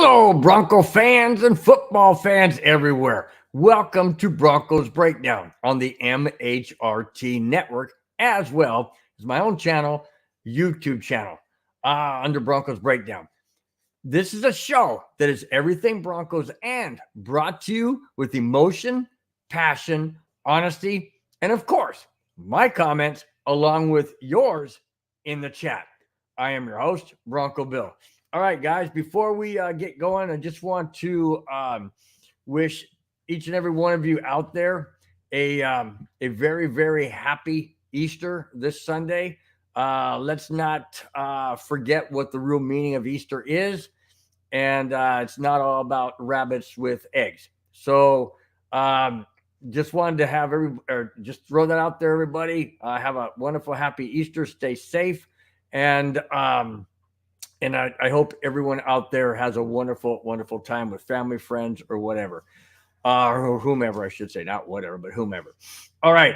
Hello, Bronco fans and football fans everywhere. Welcome to Broncos Breakdown on the MHRT network, as well as my own channel, YouTube channel, under Broncos Breakdown. This is a show that is everything Broncos and brought to you with emotion, passion, honesty, and of course, my comments along with yours in the chat. I am your host, Bronco Bill. All right, guys, before we get going, I just want to wish each and every one of you out there a very, very happy Easter this Sunday. Let's not forget what the real meaning of Easter is. And it's not all about rabbits with eggs. So just wanted to have just throw that out there, everybody. Have a wonderful, happy Easter. Stay safe. And I hope everyone out there has a wonderful, wonderful time with family, friends, or whatever. Or whomever, I should say. Not whatever, but whomever. All right.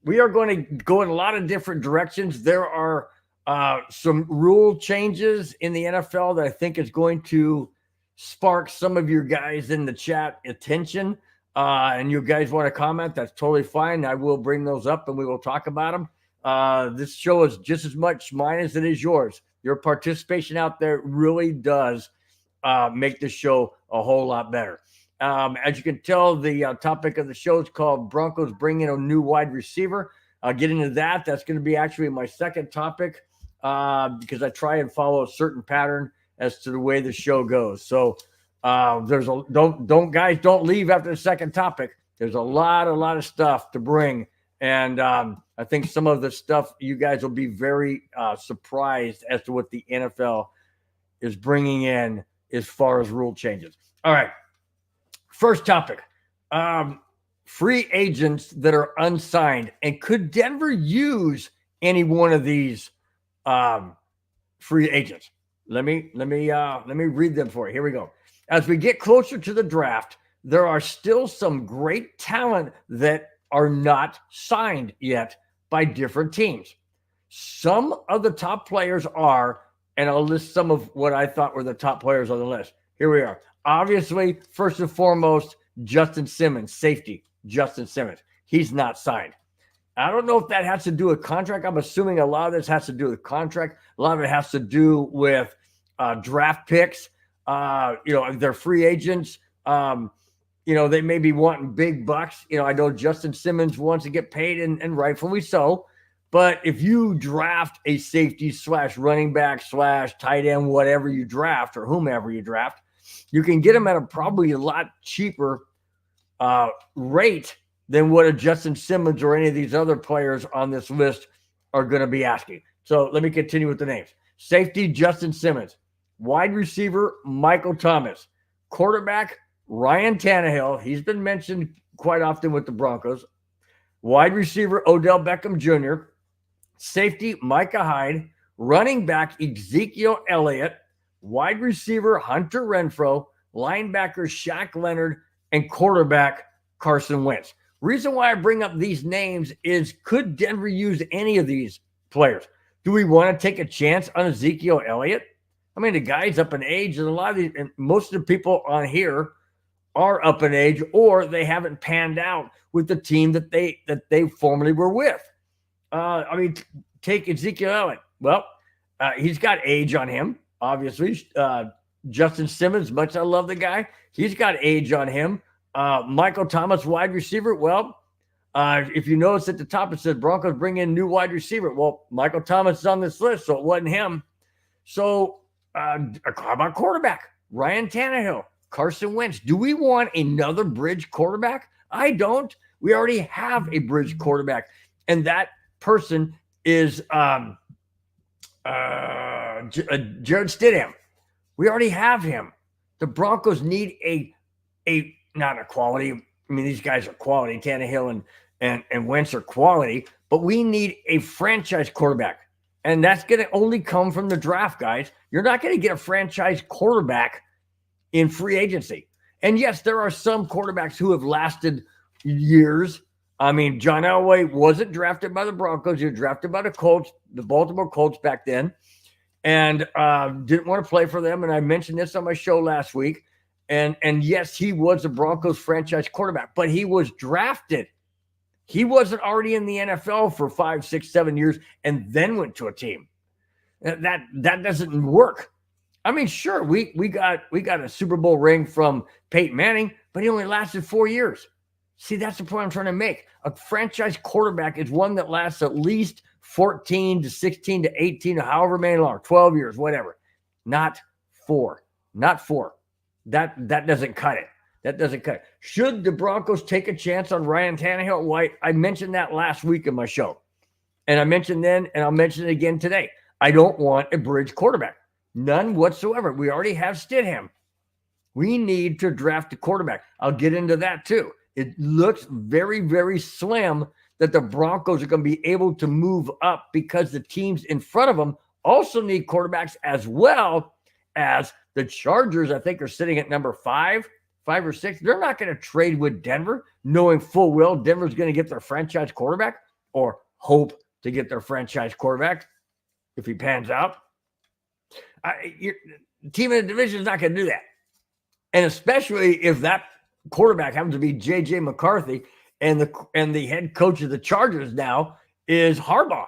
We are going to go in a lot of different directions. There are some rule changes in the NFL that I think is going to spark some of your guys in the chat attention. And you guys want to comment, that's totally fine. I will bring those up and we will talk about them. This show is just as much mine as it is yours. Your participation out there really does make the show a whole lot better. As you can tell, the topic of the show is called Broncos Bring in a New Wide Receiver. I'll get into that. That's going to be actually my second topic because I try and follow a certain pattern as to the way the show goes. So don't leave after the second topic. There's a lot of stuff to bring. And I think some of the stuff you guys will be very surprised as to what the NFL is bringing in as far as rule changes. All right. First topic, free agents that are unsigned. And could Denver use any one of these free agents? Let me read them for you. Here we go. As we get closer to the draft, there are still some great talent that are not signed yet by different teams. Some of the top players are, and I'll list some of what I thought were the top players on the list. Here we are. Obviously, first and foremost, Justin Simmons, safety, Justin Simmons. He's not signed. I don't know if that has to do with contract. I'm assuming a lot of this has to do with contract. A lot of it has to do with draft picks. They're free agents. They may be wanting big bucks. I know Justin Simmons wants to get paid, and rightfully so. But if you draft a safety / running back / tight end, whatever you draft or whomever you draft, you can get them at probably a lot cheaper rate than what a Justin Simmons or any of these other players on this list are going to be asking. So let me continue with the names. Safety, Justin Simmons. Wide receiver, Michael Thomas. Quarterback, Ryan Tannehill. He's been mentioned quite often with the Broncos. Wide receiver, Odell Beckham Jr. Safety, Micah Hyde. Running back, Ezekiel Elliott. Wide receiver, Hunter Renfrow. Linebacker, Shaq Leonard. And quarterback, Carson Wentz. Reason why I bring up these names is, could Denver use any of these players? Do we want to take a chance on Ezekiel Elliott? I mean, the guy's up in age, and and most of the people on here are up in age, or they haven't panned out with the team that they formerly were with. Take Ezekiel Elliott. Well, he's got age on him, obviously. Justin Simmons, much as I love the guy, he's got age on him. Michael Thomas, wide receiver. Well, if you notice at the top, it says Broncos bring in new wide receiver. Well, Michael Thomas is on this list, so it wasn't him. So how about quarterback? Ryan Tannehill, Carson Wentz. Do we want another bridge quarterback? I don't. We already have a bridge quarterback, and that person is Jared Stidham. We already have him. The Broncos need not a quality. I mean, these guys are quality. Tannehill and Wentz are quality, but we need a franchise quarterback. And that's going to only come from the draft, guys. You're not going to get a franchise quarterback in free agency. And yes, there are some quarterbacks who have lasted years. I mean, John Elway wasn't drafted by the Broncos. He was drafted by the Colts, the Baltimore Colts back then. and didn't want to play for them. And I mentioned this on my show last week. And yes, he was a Broncos franchise quarterback, but he was drafted. He wasn't already in the NFL for 5, 6, 7 years and then went to a team. That doesn't work. I mean, sure, we got a Super Bowl ring from Peyton Manning, but he only lasted 4 years. See, that's the point I'm trying to make. A franchise quarterback is one that lasts at least 14 to 16 to 18, or however many long, 12 years, whatever. Not 4. Not 4. That doesn't cut it. That doesn't cut it. Should the Broncos take a chance on Ryan Tannehill? Well, I mentioned that last week in my show. And I mentioned then, and I'll mention it again today. I don't want a bridge quarterback. None whatsoever. We already have Stidham. We need to draft a quarterback. I'll get into that too. It looks very, very slim that the Broncos are going to be able to move up because the teams in front of them also need quarterbacks, as well as the Chargers, I think, are sitting at number 5 or 6. They're not going to trade with Denver, knowing full well Denver's going to get their franchise quarterback, or hope to get their franchise quarterback if he pans out. Your team in the division is not going to do that. And especially if that quarterback happens to be J.J. McCarthy, and the head coach of the Chargers now is Harbaugh.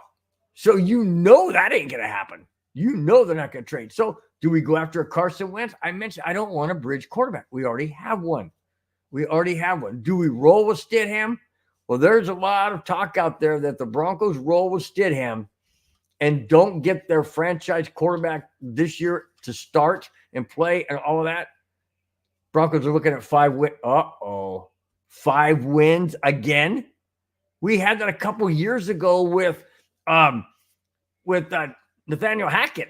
So you know that ain't going to happen. You know they're not going to trade. So do we go after a Carson Wentz? I mentioned I don't want a bridge quarterback. We already have one. Do we roll with Stidham? Well, there's a lot of talk out there that the Broncos roll with Stidham and don't get their franchise quarterback this year to start and play and all of that. Broncos are looking at 5 wins. 5 wins again. We had that a couple years ago with Nathaniel Hackett.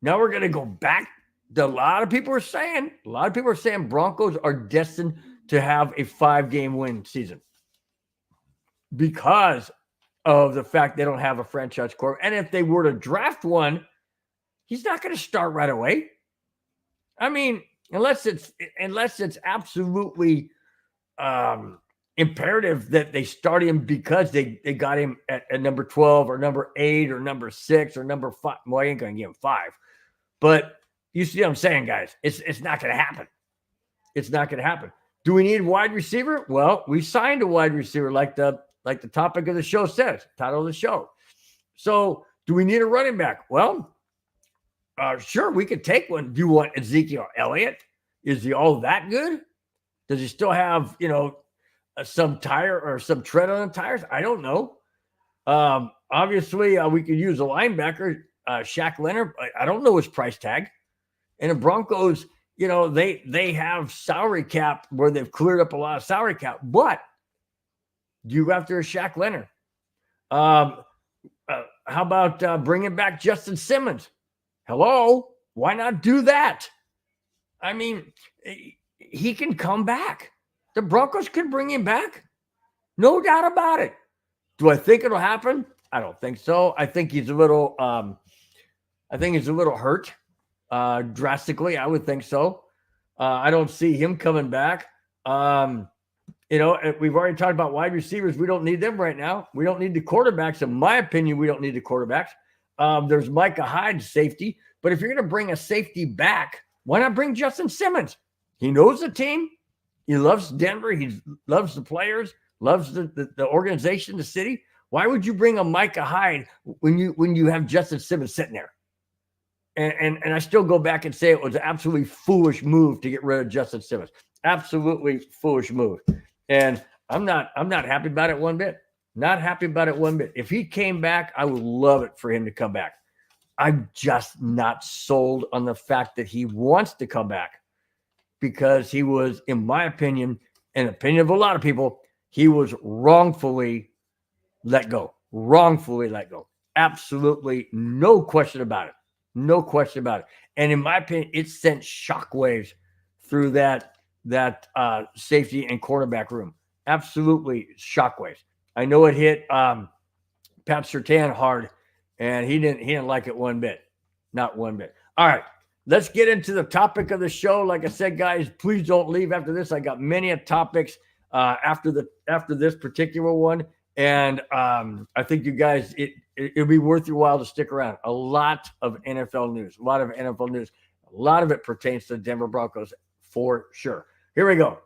Now we're going to go back. A lot of people are saying Broncos are destined to have a 5-game win season because of the fact they don't have a franchise quarterback. And if they were to draft one, he's not going to start right away. I mean, unless it's absolutely imperative that they start him because they got him at number 12 or number 8 or number 6 or number 5. Well, I ain't going to give him 5. But you see what I'm saying, guys? It's not going to happen. It's not going to happen. Do we need a wide receiver? Well, we signed a wide receiver like the topic of the show says, title of the show. So do we need a running back? Well, sure, we could take one. Do you want Ezekiel Elliott? Is he all that good? Does he still have, some tire or some tread on the tires? I don't know. Obviously, we could use a linebacker, Shaq Leonard. I don't know his price tag. And the Broncos, they have salary cap where they've cleared up a lot of salary cap. But do you go after a Shaq Leonard? How about bringing back Justin Simmons? Hello? Why not do that? I mean, he can come back. The Broncos can bring him back. No doubt about it. Do I think it'll happen? I don't think so. I think he's a little hurt drastically. I would think so. I don't see him coming back. We've already talked about wide receivers. We don't need them right now. We don't need the quarterbacks. In my opinion, we don't need the quarterbacks. There's Micah Hyde, safety. But if you're going to bring a safety back, why not bring Justin Simmons? He knows the team. He loves Denver. He loves the players, loves the organization, the city. Why would you bring a Micah Hyde when you have Justin Simmons sitting there? And I still go back and say it was an absolutely foolish move to get rid of Justin Simmons. Absolutely foolish move. And I'm not happy about it one bit. Not happy about it one bit. If he came back, I would love it for him to come back. I'm just not sold on the fact that he wants to come back because he was, in my opinion, and opinion of a lot of people, he was wrongfully let go. Wrongfully let go. Absolutely no question about it. No question about it. And in my opinion, it sent shockwaves through that safety and cornerback room. Absolutely shockwaves. I know it hit Pat Surtain hard, and he didn't like it one bit. Not one bit. All right. Let's get into the topic of the show. Like I said, guys, please don't leave after this. I got many topics after this particular one. And I think you guys, it'll be worth your while to stick around. A lot of NFL news, a lot of it pertains to the Denver Broncos for sure. Here we go.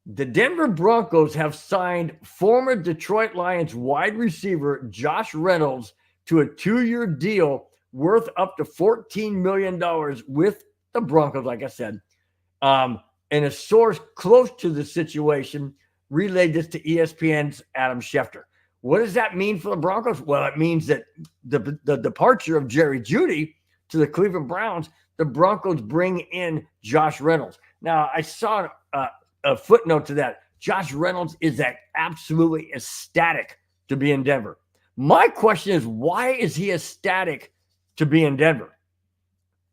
The Denver Broncos have signed former Detroit Lions wide receiver Josh Reynolds to a 2-year deal worth up to $14 million with the Broncos, like I said. And a source close to the situation relayed this to ESPN's Adam Schefter. What does that mean for the Broncos? Well, it means that the departure of Jerry Jeudy to the Cleveland Browns, the Broncos bring in Josh Reynolds. Now, I saw a footnote to that. Josh Reynolds is absolutely ecstatic to be in Denver. My question is, why is he ecstatic to be in Denver?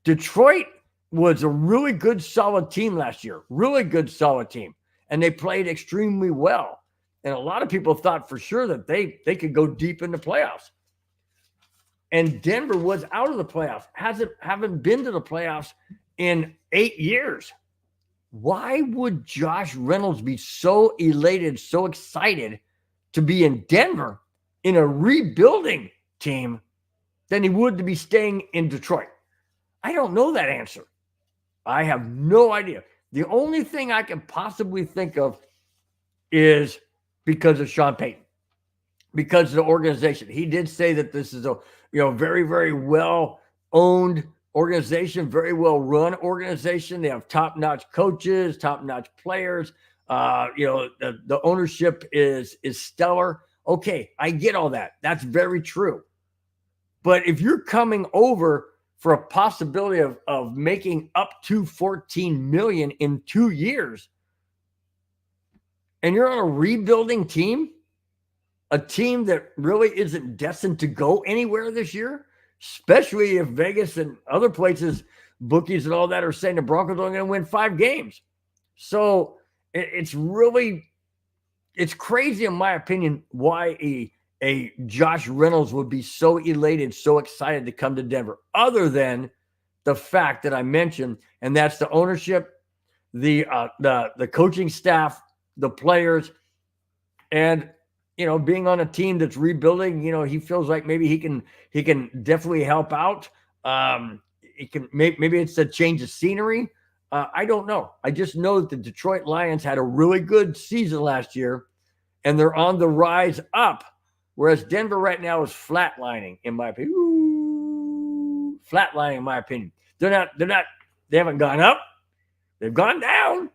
Detroit was a really good, solid team last year. Really good, solid team. And they played extremely well. And a lot of people thought for sure that they could go deep in the playoffs. And Denver was out of the playoffs. Haven't been to the playoffs in 8 years. Why would Josh Reynolds be so elated, so excited to be in Denver in a rebuilding team than he would to be staying in Detroit? I don't know that answer. I have no idea. The only thing I can possibly think of is because of Sean Payton, because of the organization. He did say that this is a very, very well-owned organization, very well-run organization. They have top-notch coaches, top-notch players. The ownership is stellar. Okay, I get all that. That's very true. But if you're coming over for a possibility of making up to $14 million in 2 years, and you're on a rebuilding team, a team that really isn't destined to go anywhere this year, especially if Vegas and other places, bookies and all that, are saying the Broncos are only going to win 5 games. So it's crazy, in my opinion, why a Josh Reynolds would be so elated, so excited to come to Denver, other than the fact that I mentioned, and that's the ownership, the coaching staff, the players, and being on a team that's rebuilding. He feels like maybe he can definitely help out. Maybe it's a change of scenery. I don't know. I just know that the Detroit Lions had a really good season last year, and they're on the rise up. Whereas Denver right now is flatlining, in my opinion. Ooh, flatlining, in my opinion. They haven't gone up. They've gone down,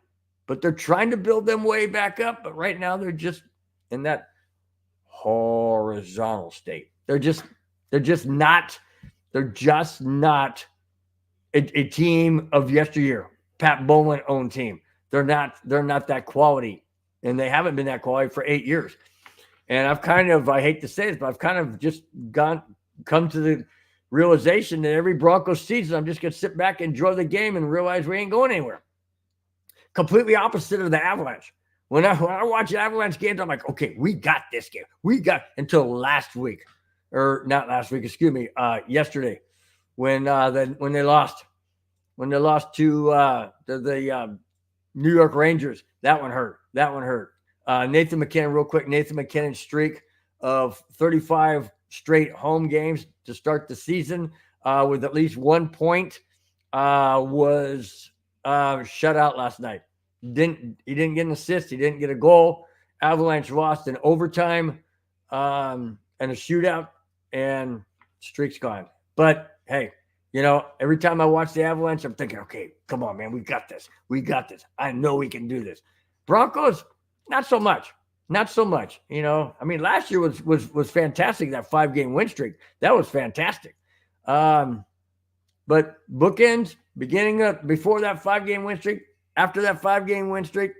but they're trying to build them way back up. But right now they're just in that horizontal state. They're just not a team of yesteryear. Pat Bowlen owned team. They're not that quality, and they haven't been that quality for 8 years. And I hate to say this, but I've kind of just come to the realization that every Broncos season, I'm just going to sit back, enjoy the game, and realize we ain't going anywhere. Completely opposite of the Avalanche. When I watch Avalanche games, I'm like, okay, we got this game. Until last week, or not last week, excuse me, yesterday, when they lost to the New York Rangers. That one hurt. Nathan McKinnon, real quick. Nathan McKinnon's streak of 35 straight home games to start the season with at least 1 point was shut out last night. He didn't get an assist. He didn't get a goal. Avalanche lost in overtime and a shootout, and streak's gone. But hey, every time I watch the Avalanche, I'm thinking, okay, come on, man, we got this. I know we can do this. Broncos, not so much. Last year was fantastic. That 5-game win streak, that was fantastic. But bookends, before that 5-game win streak, after that 5-game win streak,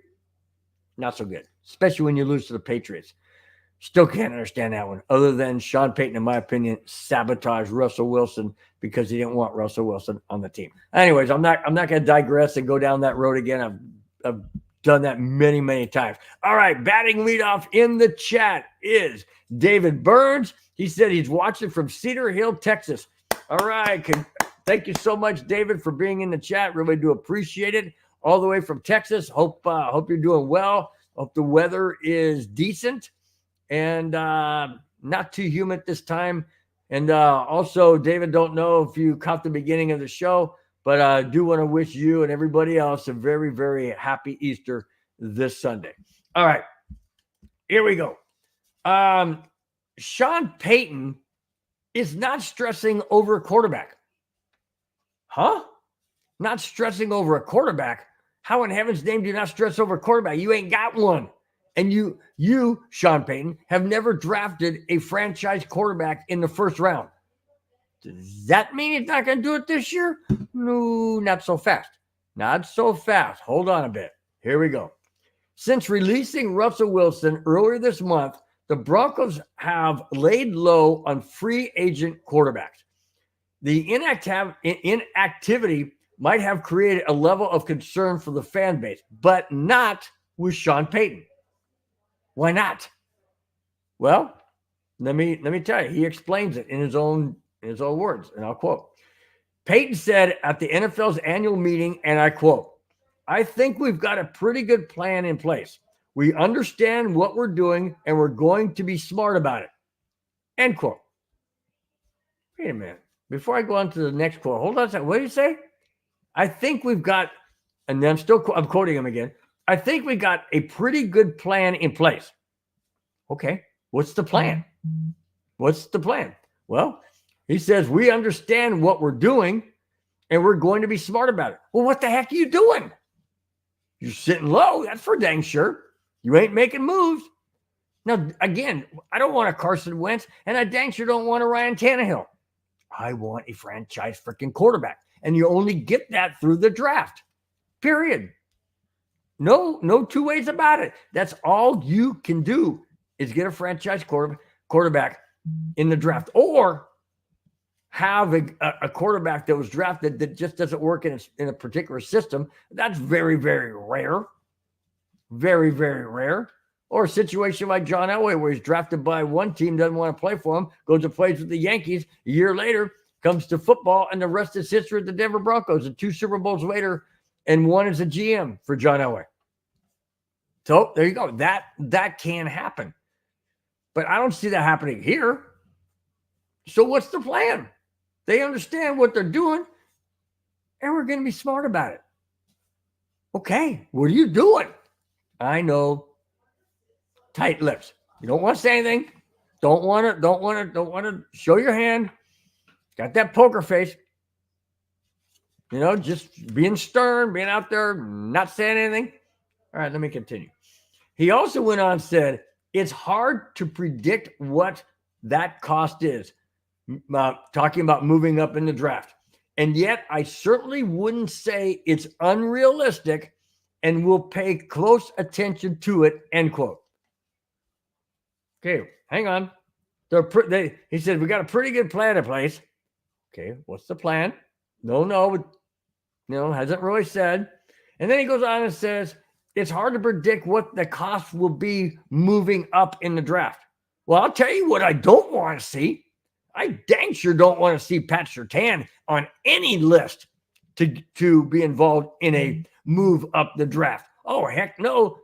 not so good, especially when you lose to the Patriots. Still can't understand that one, other than Sean Payton, in my opinion, sabotaged Russell Wilson because he didn't want Russell Wilson on the team. Anyways, I'm not going to digress and go down that road again. I've done that many, many times. All right, batting leadoff in the chat is David Burns. He said he's watching from Cedar Hill, Texas. All right, thank you so much, David, for being in the chat. Really do appreciate it. All the way from Texas. Hope you're doing well. Hope the weather is decent. and not too humid this time. And also, David, don't know if you caught the beginning of the show, but I do want to wish you and everybody else a very, very happy Easter this Sunday. All right, here we go. Sean Payton is not stressing over a quarterback. Huh? Not stressing over a quarterback? How in heaven's name do you not stress over a quarterback? You ain't got one. And you, Sean Payton, have never drafted a franchise quarterback in the first round. Does that mean he's not going to do it this year? No, not so fast. Not so fast. Hold on a bit. Here we go. Since releasing Russell Wilson earlier this month, the Broncos have laid low on free agent quarterbacks. The inactivity might have created a level of concern for the fan base, but not with Sean Payton. Why not? Well, let me tell you. He explains it in his own words, and I'll quote. Payton said at the NFL's annual meeting, and I quote, "I think we've got a pretty good plan in place. We understand what we're doing, and we're going to be smart about it." End quote. Wait a minute. Before I go on to the next quote, hold on a second. What did he say? I think we've got, and then I'm quoting him again. I think we got a pretty good plan in place. Okay. What's the plan? What's the plan? Well, he says, we understand what we're doing and we're going to be smart about it. Well, what the heck are you doing? You're sitting low. That's for dang sure. You ain't making moves. Now, again, I don't want a Carson Wentz and I dang sure don't want a Ryan Tannehill. I want a franchise freaking quarterback. And you only get that through the draft. Period. No two ways about it. That's all you can do is get a franchise quarterback in the draft, or have a quarterback that was drafted that just doesn't work in a particular system. That's very, very rare. Very, very rare. Or a situation like John Elway, where he's drafted by one team, doesn't want to play for him, goes and plays with the Yankees. A year later, comes to football, and the rest is history at the Denver Broncos. And 2 Super Bowls later, and one is a GM for John Elway. So there you go. That can happen. But I don't see that happening here. So what's the plan? They understand what they're doing, and we're going to be smart about it. Okay, what are you doing? I know. Tight lips. You don't want to say anything. Don't want to show your hand. Got that poker face. You know, just being stern, being out there, not saying anything. All right, let me continue. He also went on and said, it's hard to predict what that cost is, talking about moving up in the draft. And yet, I certainly wouldn't say it's unrealistic, and we'll pay close attention to it, end quote. Okay, hang on. He said, we got a pretty good plan in place. Okay, what's the plan? No, hasn't really said. And then he goes on and says, it's hard to predict what the cost will be moving up in the draft. Well, I'll tell you what I don't want to see. I dang sure don't want to see Pat Surtain on any list to be involved in a move up the draft. Oh, heck no.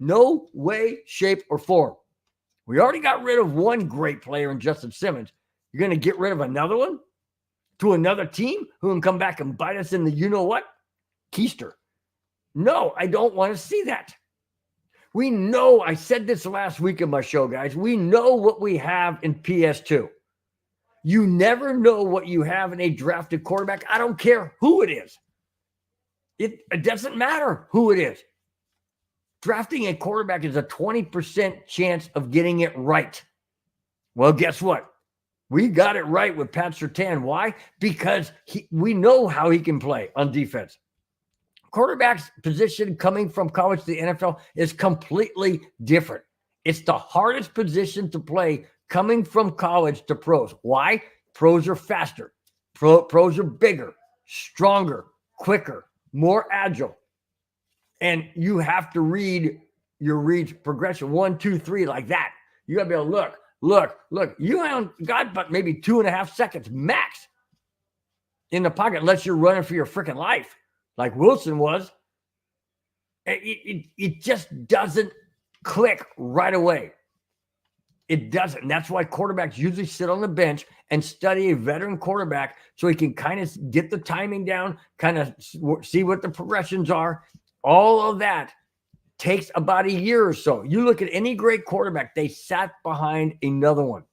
No way, shape, or form. We already got rid of one great player in Justin Simmons. You're going to get rid of another one to another team who can come back and bite us in the you-know-what? Keister. No, I don't want to see that. We know, I said this last week in my show, guys, we know what we have in PS2. You never know what you have in a drafted quarterback. I don't care who it is. It doesn't matter who it is. Drafting a quarterback is a 20% chance of getting it right. Well, guess what? We got it right with Pat Surtain. Why? Because we know how he can play on defense. Quarterback's position coming from college to the NFL is completely different. It's the hardest position to play coming from college to pros. Why? Pros are faster. Pros are bigger, stronger, quicker, more agile. And you have to read your read progression 1, 2, 3 like that. You got to be able to look. You haven't got but maybe 2.5 seconds max in the pocket unless you're running for your freaking life like Wilson was. It just doesn't click right away. It doesn't. And that's why quarterbacks usually sit on the bench and study a veteran quarterback so he can kind of get the timing down, kind of see what the progressions are. All of that takes about a year or so. You look at any great quarterback, they sat behind another one.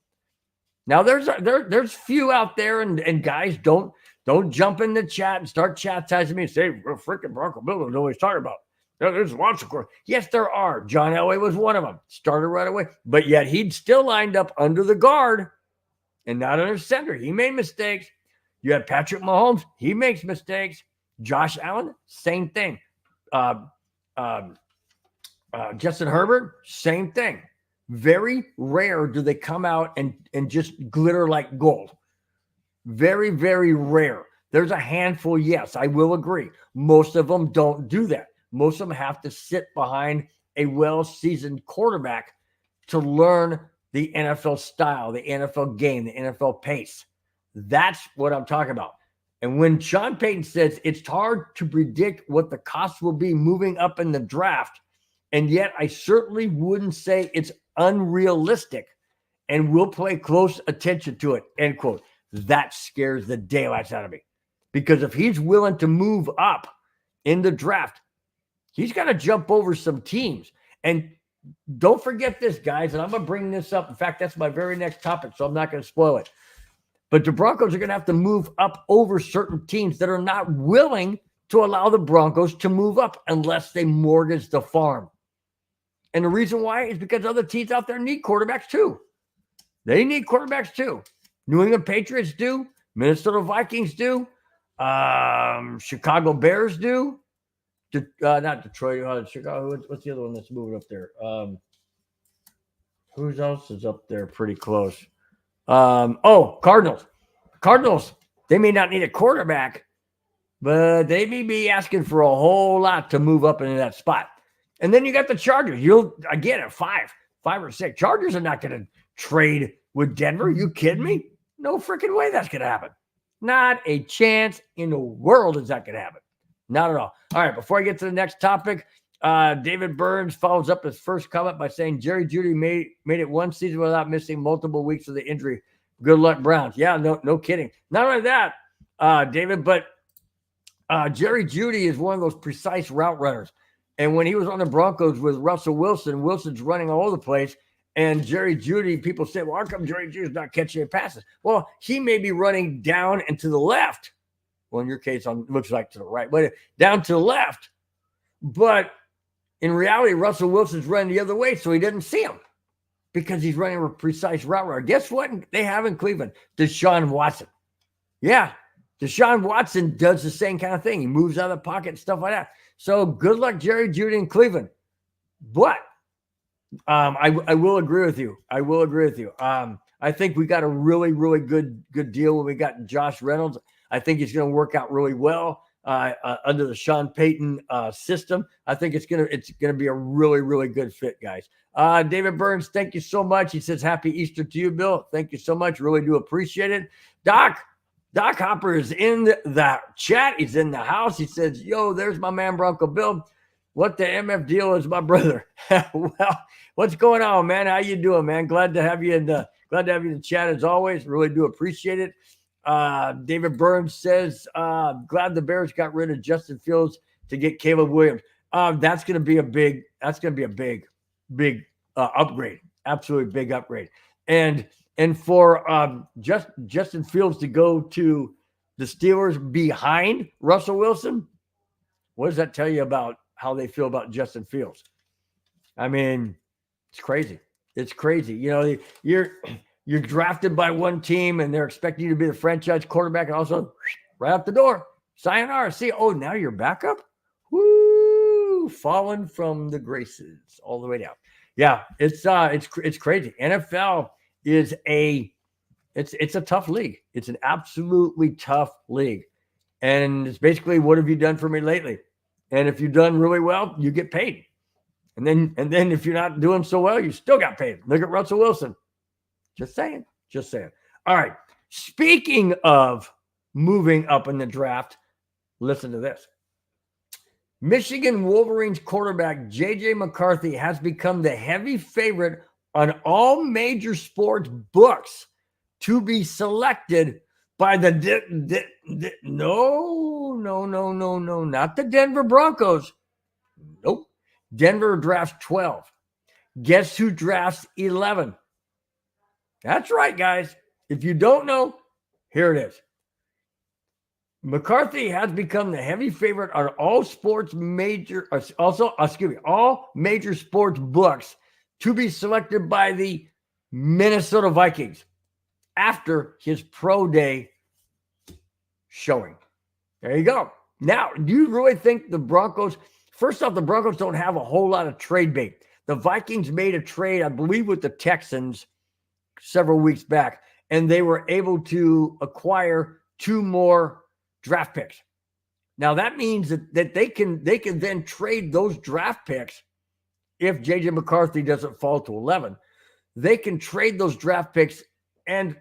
Now there's few out there, and guys don't jump in the chat and start chastising me and say, well, freaking Bronco Bill knows what he's talking about. There's lots of course. Yes, there are. John Elway was one of them. Started right away. But yet he'd still lined up under the guard and not under center. He made mistakes. You have Patrick Mahomes. He makes mistakes. Josh Allen, same thing. Justin Herbert, same thing. Very rare do they come out and just glitter like gold. Very, very rare. There's a handful, yes, I will agree. Most of them don't do that. Most of them have to sit behind a well-seasoned quarterback to learn the NFL style, the NFL game, the NFL pace. That's what I'm talking about. And when Sean Payton says it's hard to predict what the cost will be moving up in the draft, and yet I certainly wouldn't say it's unrealistic, and we'll pay close attention to it, end quote. That scares the daylights out of me. Because if he's willing to move up in the draft, he's got to jump over some teams. And don't forget this, guys, and I'm going to bring this up. In fact, that's my very next topic, so I'm not going to spoil it. But the Broncos are going to have to move up over certain teams that are not willing to allow the Broncos to move up unless they mortgage the farm. And the reason why is because other teams out there need quarterbacks too. They need quarterbacks too. New England Patriots do. Minnesota Vikings do. Chicago Bears do. Not Detroit. Chicago. What's the other one that's moving up there? Who else is up there pretty close? Cardinals. Cardinals, they may not need a quarterback, but they may be asking for a whole lot to move up into that spot. And then you got the Chargers. You'll again at five or six. Chargers are not going to trade with Denver. You kidding me? No freaking way that's going to happen. Not a chance in the world is that going to happen. Not at all. All right, before I get to the next topic, David Burns follows up his first comment by saying Jerry Jeudy made it one season without missing multiple weeks of the injury. Good luck, Browns. Yeah, no kidding. Not only that, David, but Jerry Jeudy is one of those precise route runners. And when he was on the Broncos with Russell Wilson, Wilson's running all over the place. And Jerry Jeudy, people say, well, how come Jerry Jeudy's not catching any passes? Well, he may be running down and to the left. Well, in your case, looks like to the right, but down to the left. But in reality, Russell Wilson's running the other way, so he didn't see him because he's running a precise route runner. Guess what they have in Cleveland? Deshaun Watson. Yeah, Deshaun Watson does the same kind of thing. He moves out of the pocket and stuff like that. So good luck, Jerry Jeudy in Cleveland. But I will agree with you. I think we got a really, really good deal when we got Josh Reynolds. I think he's going to work out really well under the Sean Payton system. I think it's gonna be a really, really good fit, guys. David Burns, thank you so much. He says, Happy Easter to you, Bill. Thank you so much. Really do appreciate it. Doc Hopper is in the chat. He's in the house. He says, yo, there's my man, Bronco Bill. What the MF deal is, my brother? Well, what's going on, man? How you doing, man? Glad to have you in the chat as always. Really do appreciate it. David Burns says, glad the Bears got rid of Justin Fields to get Caleb Williams. That's going to be a big upgrade. Absolutely big upgrade. And for Justin Fields to go to the Steelers behind Russell Wilson, what does that tell you about how they feel about Justin Fields? I mean, it's crazy. It's crazy. You know, you're drafted by one team and they're expecting you to be the franchise quarterback, and also right out the door, sayonara. See, now you're backup. Woo! Fallen from the graces all the way down. Yeah, it's crazy. NFL is it's a tough league. It's an absolutely tough league, and it's basically, what have you done for me lately? And if you've done really well, you get paid. And then if you're not doing so well, you still got paid. Look at Russell Wilson. Just saying. All right. Speaking of moving up in the draft, listen to this. Michigan Wolverines quarterback J.J. McCarthy has become the heavy favorite on all major sports books to be selected by the no, not the Denver Broncos. Nope. Denver drafts 12. Guess who drafts 11? That's right, guys. If you don't know, here it is. McCarthy has become the heavy favorite on all major sports books to be selected by the Minnesota Vikings after his pro day showing. There you go. Now, do you really think the Broncos, first off, the Broncos don't have a whole lot of trade bait. The Vikings made a trade, I believe, with the Texans several weeks back, and they were able to acquire 2 more draft picks. Now that means that they can then trade those draft picks if J.J. McCarthy doesn't fall to 11. They can trade those draft picks and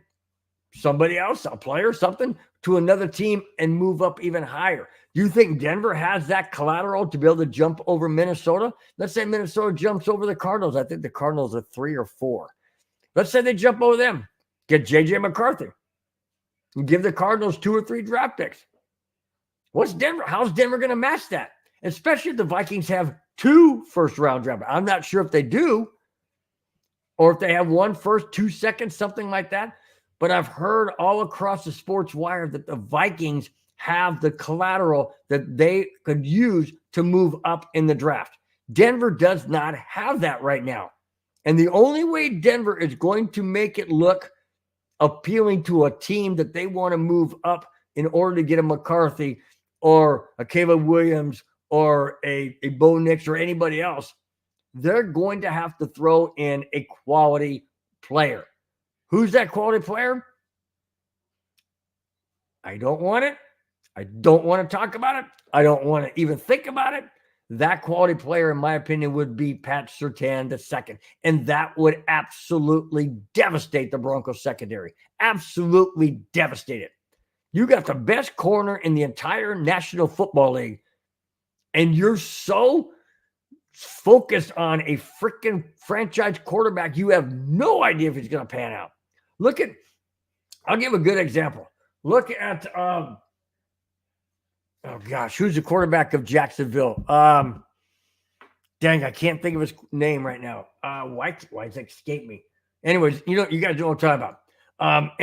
somebody else, a player, something, to another team and move up even higher. Do you think Denver has that collateral to be able to jump over Minnesota? Let's say Minnesota jumps over the Cardinals. I think the Cardinals are 3 or 4. Let's say they jump over them, get J.J. McCarthy, and give the Cardinals 2 or 3 draft picks. How's Denver going to match that? Especially if the Vikings have 2 first-round draft picks. I'm not sure if they do, or if they have 1 first, 2 seconds, something like that. But I've heard all across the sports wire that the Vikings have the collateral that they could use to move up in the draft. Denver does not have that right now. And the only way Denver is going to make it look appealing to a team that they want to move up in order to get a McCarthy or a Caleb Williams or a Bo Nix or anybody else, they're going to have to throw in a quality player. Who's that quality player? I don't want it. I don't want to talk about it. I don't want to even think about it. That quality player, in my opinion, would be Pat Surtain II. And that would absolutely devastate the Broncos secondary. Absolutely devastate it. You got the best corner in the entire National Football League, and you're so focused on a freaking franchise quarterback, you have no idea if he's going to pan out. I'll give a good example. Look at, who's the quarterback of Jacksonville? Dang, I can't think of his name right now. Why does it escape me? Anyways, you guys know what I'm talking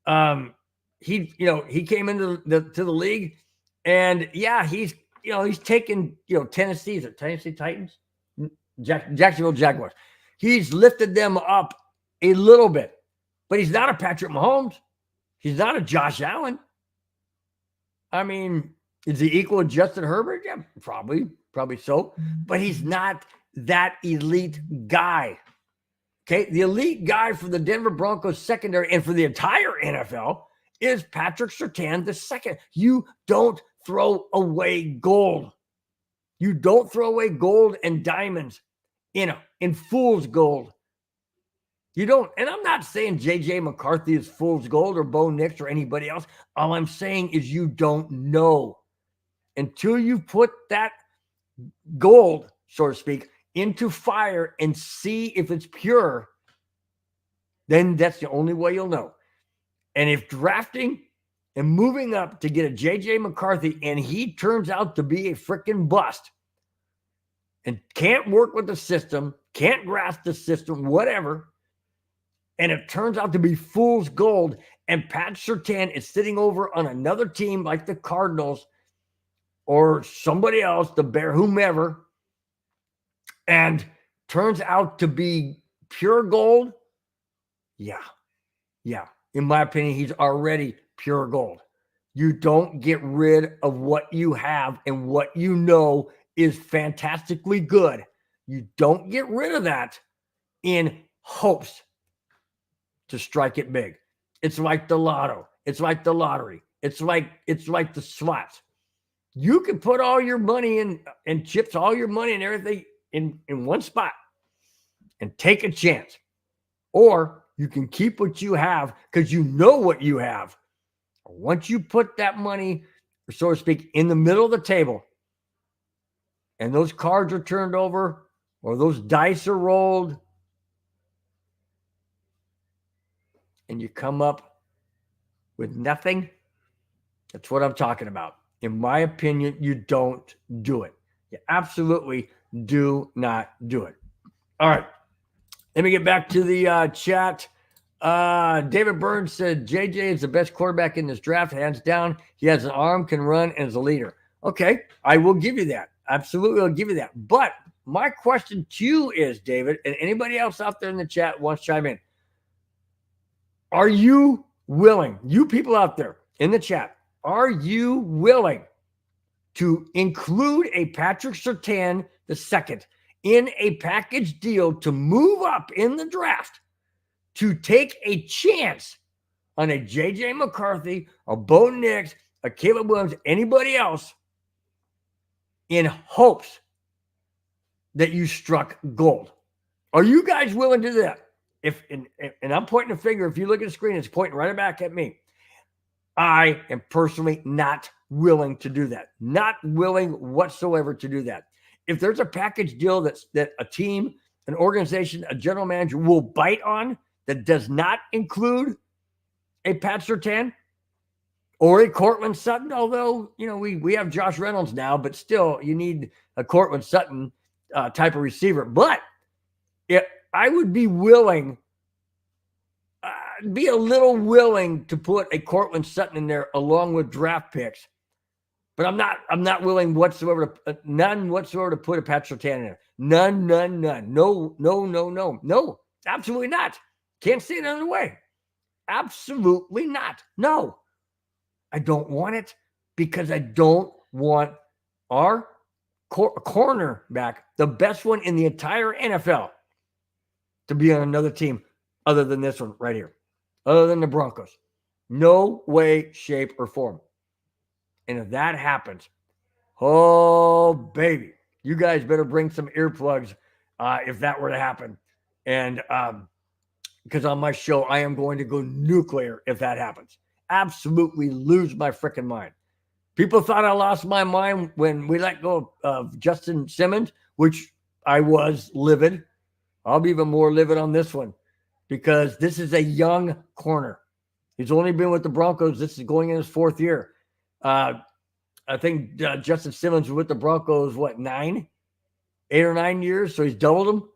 about. He came into the league, and he's taken Tennessee Titans, Jacksonville Jaguars. He's lifted them up a little bit, but he's not a Patrick Mahomes. He's not a Josh Allen. I mean, is he equal to Justin Herbert? Yeah, probably so. But he's not that elite guy. Okay, the elite guy for the Denver Broncos secondary and for the entire NFL is Patrick Surtain II. You don't throw away gold. You don't throw away gold and diamonds in fool's gold. You don't. And I'm not saying J.J. McCarthy is fool's gold or Bo Nix or anybody else. All I'm saying is you don't know. Until you put that gold, so to speak, into fire and see if it's pure, then that's the only way you'll know. And if drafting and moving up to get a J.J. McCarthy and he turns out to be a freaking bust and can't work with the system, can't grasp the system, whatever, and it turns out to be fool's gold, and Pat Surtain is sitting over on another team like the Cardinals or somebody else, the Bear, whomever, and turns out to be pure gold, in my opinion, he's already pure gold. You don't get rid of what you have and what you know is fantastically good. You don't get rid of that in hopes to strike it big. It's like the lotto. It's like the lottery. It's like the slots. You can put all your money in and chips, all your money and everything in one spot and take a chance. Or you can keep what you have because you know what you have. Once you put that money, so to speak, in the middle of the table, and those cards are turned over or those dice are rolled, and you come up with nothing, that's what I'm talking about. In my opinion, you don't do it. You absolutely do not do it. All right. Let me get back to the chat. David Burns said JJ is the best quarterback in this draft, hands down. He has an arm, can run, and is a leader. Okay, I will give you that. Absolutely, I'll give you that. But my question to you is, David, and anybody else out there in the chat wants to chime in, are you willing, you people out there in the chat, are you willing to include a Patrick Surtain II in a package deal to move up in the draft to take a chance on a J.J. McCarthy, a Bo Nix, a Caleb Williams, anybody else, in hopes that you struck gold? Are you guys willing to do that? And I'm pointing a finger. If you look at the screen, it's pointing right back at me. I am personally not willing to do that. Not willing whatsoever to do that. If there's a package deal that a team, an organization, a general manager will bite on that does not include a Pat Surtain or a Cortland Sutton, although, we have Josh Reynolds now, but still you need a Cortland Sutton type of receiver. But I would be willing, be a little willing to put a Cortland Sutton in there along with draft picks. But I'm not willing whatsoever none whatsoever to put a Pat Surtain in there. None. No, absolutely not. Can't see it another way. Absolutely not. No, I don't want it because I don't want our cornerback, the best one in the entire NFL, to be on another team other than this one right here, other than the Broncos. No way, shape, or form. And if that happens, oh, baby, you guys better bring some earplugs if that were to happen. And because on my show, I am going to go nuclear if that happens. Absolutely lose my freaking mind. People thought I lost my mind when we let go of Justin Simmons, which I was livid. I'll be even more livid on this one because this is a young corner. He's only been with the Broncos. This is going in his fourth year. I think Justin Simmons was with the Broncos, 8 or 9 years? So he's doubled them.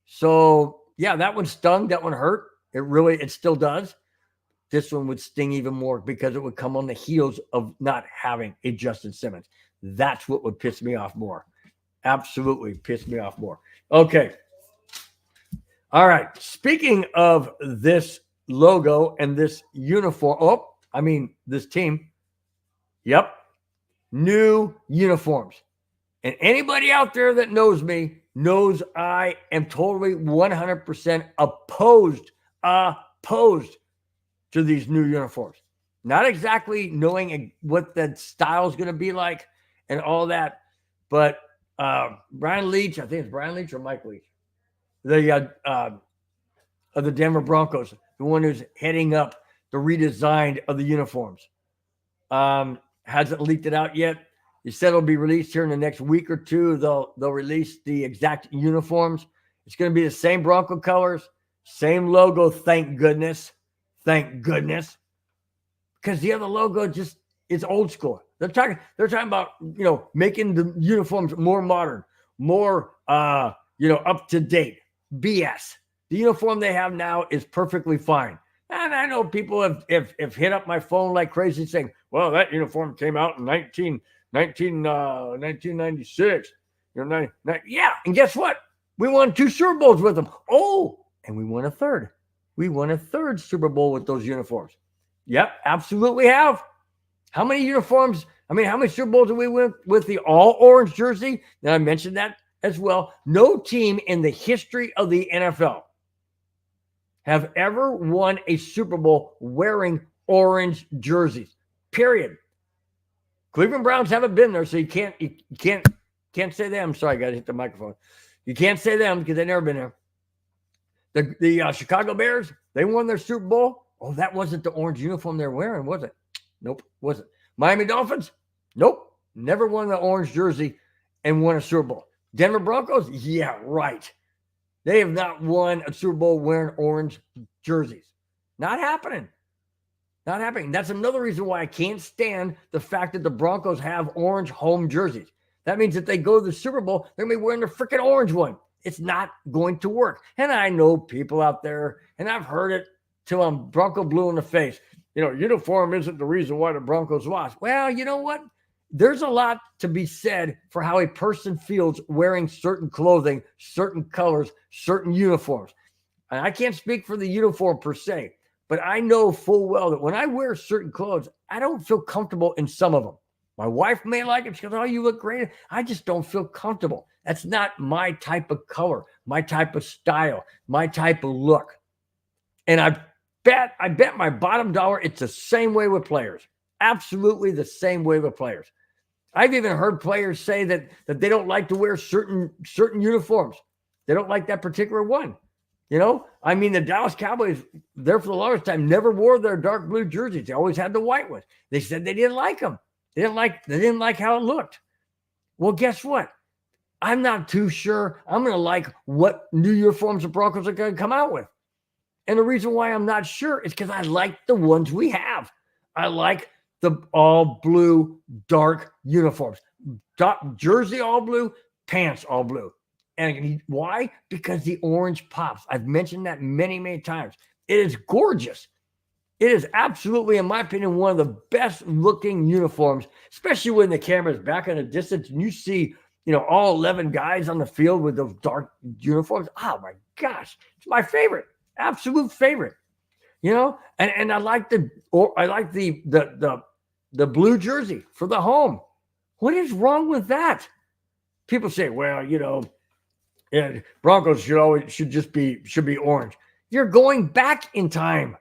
So, yeah, that one stung. That one hurt. It still does. This one would sting even more because it would come on the heels of not having a Justin Simmons. That's what would piss me off more. Absolutely piss me off more. Okay. All right. Speaking of this logo and this uniform, this team. Yep. New uniforms. And anybody out there that knows me knows I am totally 100% opposed to these new uniforms. Not exactly knowing what the style is going to be like and all that, but Brian Leach, I think it's Brian Leach or Mike Leach, of the Denver Broncos, the one who's heading up the redesign of the uniforms. Hasn't leaked it out yet. He said it'll be released here in the next week or two. They'll release the exact uniforms. It's going to be the same Bronco colors, same logo. Thank goodness. Because the other logo just is old school. They're talking about, making the uniforms more modern, more up to date. BS. The uniform they have now is perfectly fine. And I know people have hit up my phone like crazy saying, well, that uniform came out in 1996. Yeah, and guess what? We won 2 Super Bowls with them. Oh, and we won a third. We won a third Super Bowl with those uniforms. Yep, absolutely have. How many uniforms? How many Super Bowls did we win with the all-orange jersey? Now, I mentioned that as well. No team in the history of the NFL have ever won a Super Bowl wearing orange jerseys. Period. Cleveland Browns haven't been there, so you can't say them. Sorry, guys, hit the microphone. You can't say them because they've never been there. The Chicago Bears, they won their Super Bowl. Oh, that wasn't the orange uniform they're wearing, was it? Nope, wasn't. Miami Dolphins, nope, never won the orange jersey and won a Super Bowl. Denver Broncos? Yeah, right. They have not won a Super Bowl wearing orange jerseys. Not happening. Not happening. That's another reason why I can't stand the fact that the Broncos have orange home jerseys. That means if they go to the Super Bowl, they're going to be wearing the freaking orange one. It's not going to work. And I know people out there, and I've heard it till I'm Bronco blue in the face. Uniform isn't the reason why the Broncos lost. Well, you know what? There's a lot to be said for how a person feels wearing certain clothing, certain colors, certain uniforms. And I can't speak for the uniform per se, but I know full well that when I wear certain clothes, I don't feel comfortable in some of them. My wife may like it. She goes, oh, you look great. I just don't feel comfortable. That's not my type of color, my type of style, my type of look. And I bet my bottom dollar it's the same way with players. Absolutely the same way with players. I've even heard players say that they don't like to wear certain uniforms. They don't like that particular one. The Dallas Cowboys, there for the longest time, never wore their dark blue jerseys. They always had the white ones. They said they didn't like them. They didn't like how it looked. Well, guess what? I'm not too sure I'm going to like what new uniforms the Broncos are going to come out with. And the reason why I'm not sure is because I like the ones we have. I like the all blue, dark uniforms. Jersey all blue, pants all blue. And why? Because the orange pops. I've mentioned that many, many times. It is gorgeous. It is absolutely, in my opinion, one of the best looking uniforms, especially when the camera is back in the distance and you see, all 11 guys on the field with those dark uniforms. Oh my gosh, it's my favorite, absolute favorite. And I like the blue jersey for the home. What is wrong with that? People say, well, Broncos should be orange. You're going back in time.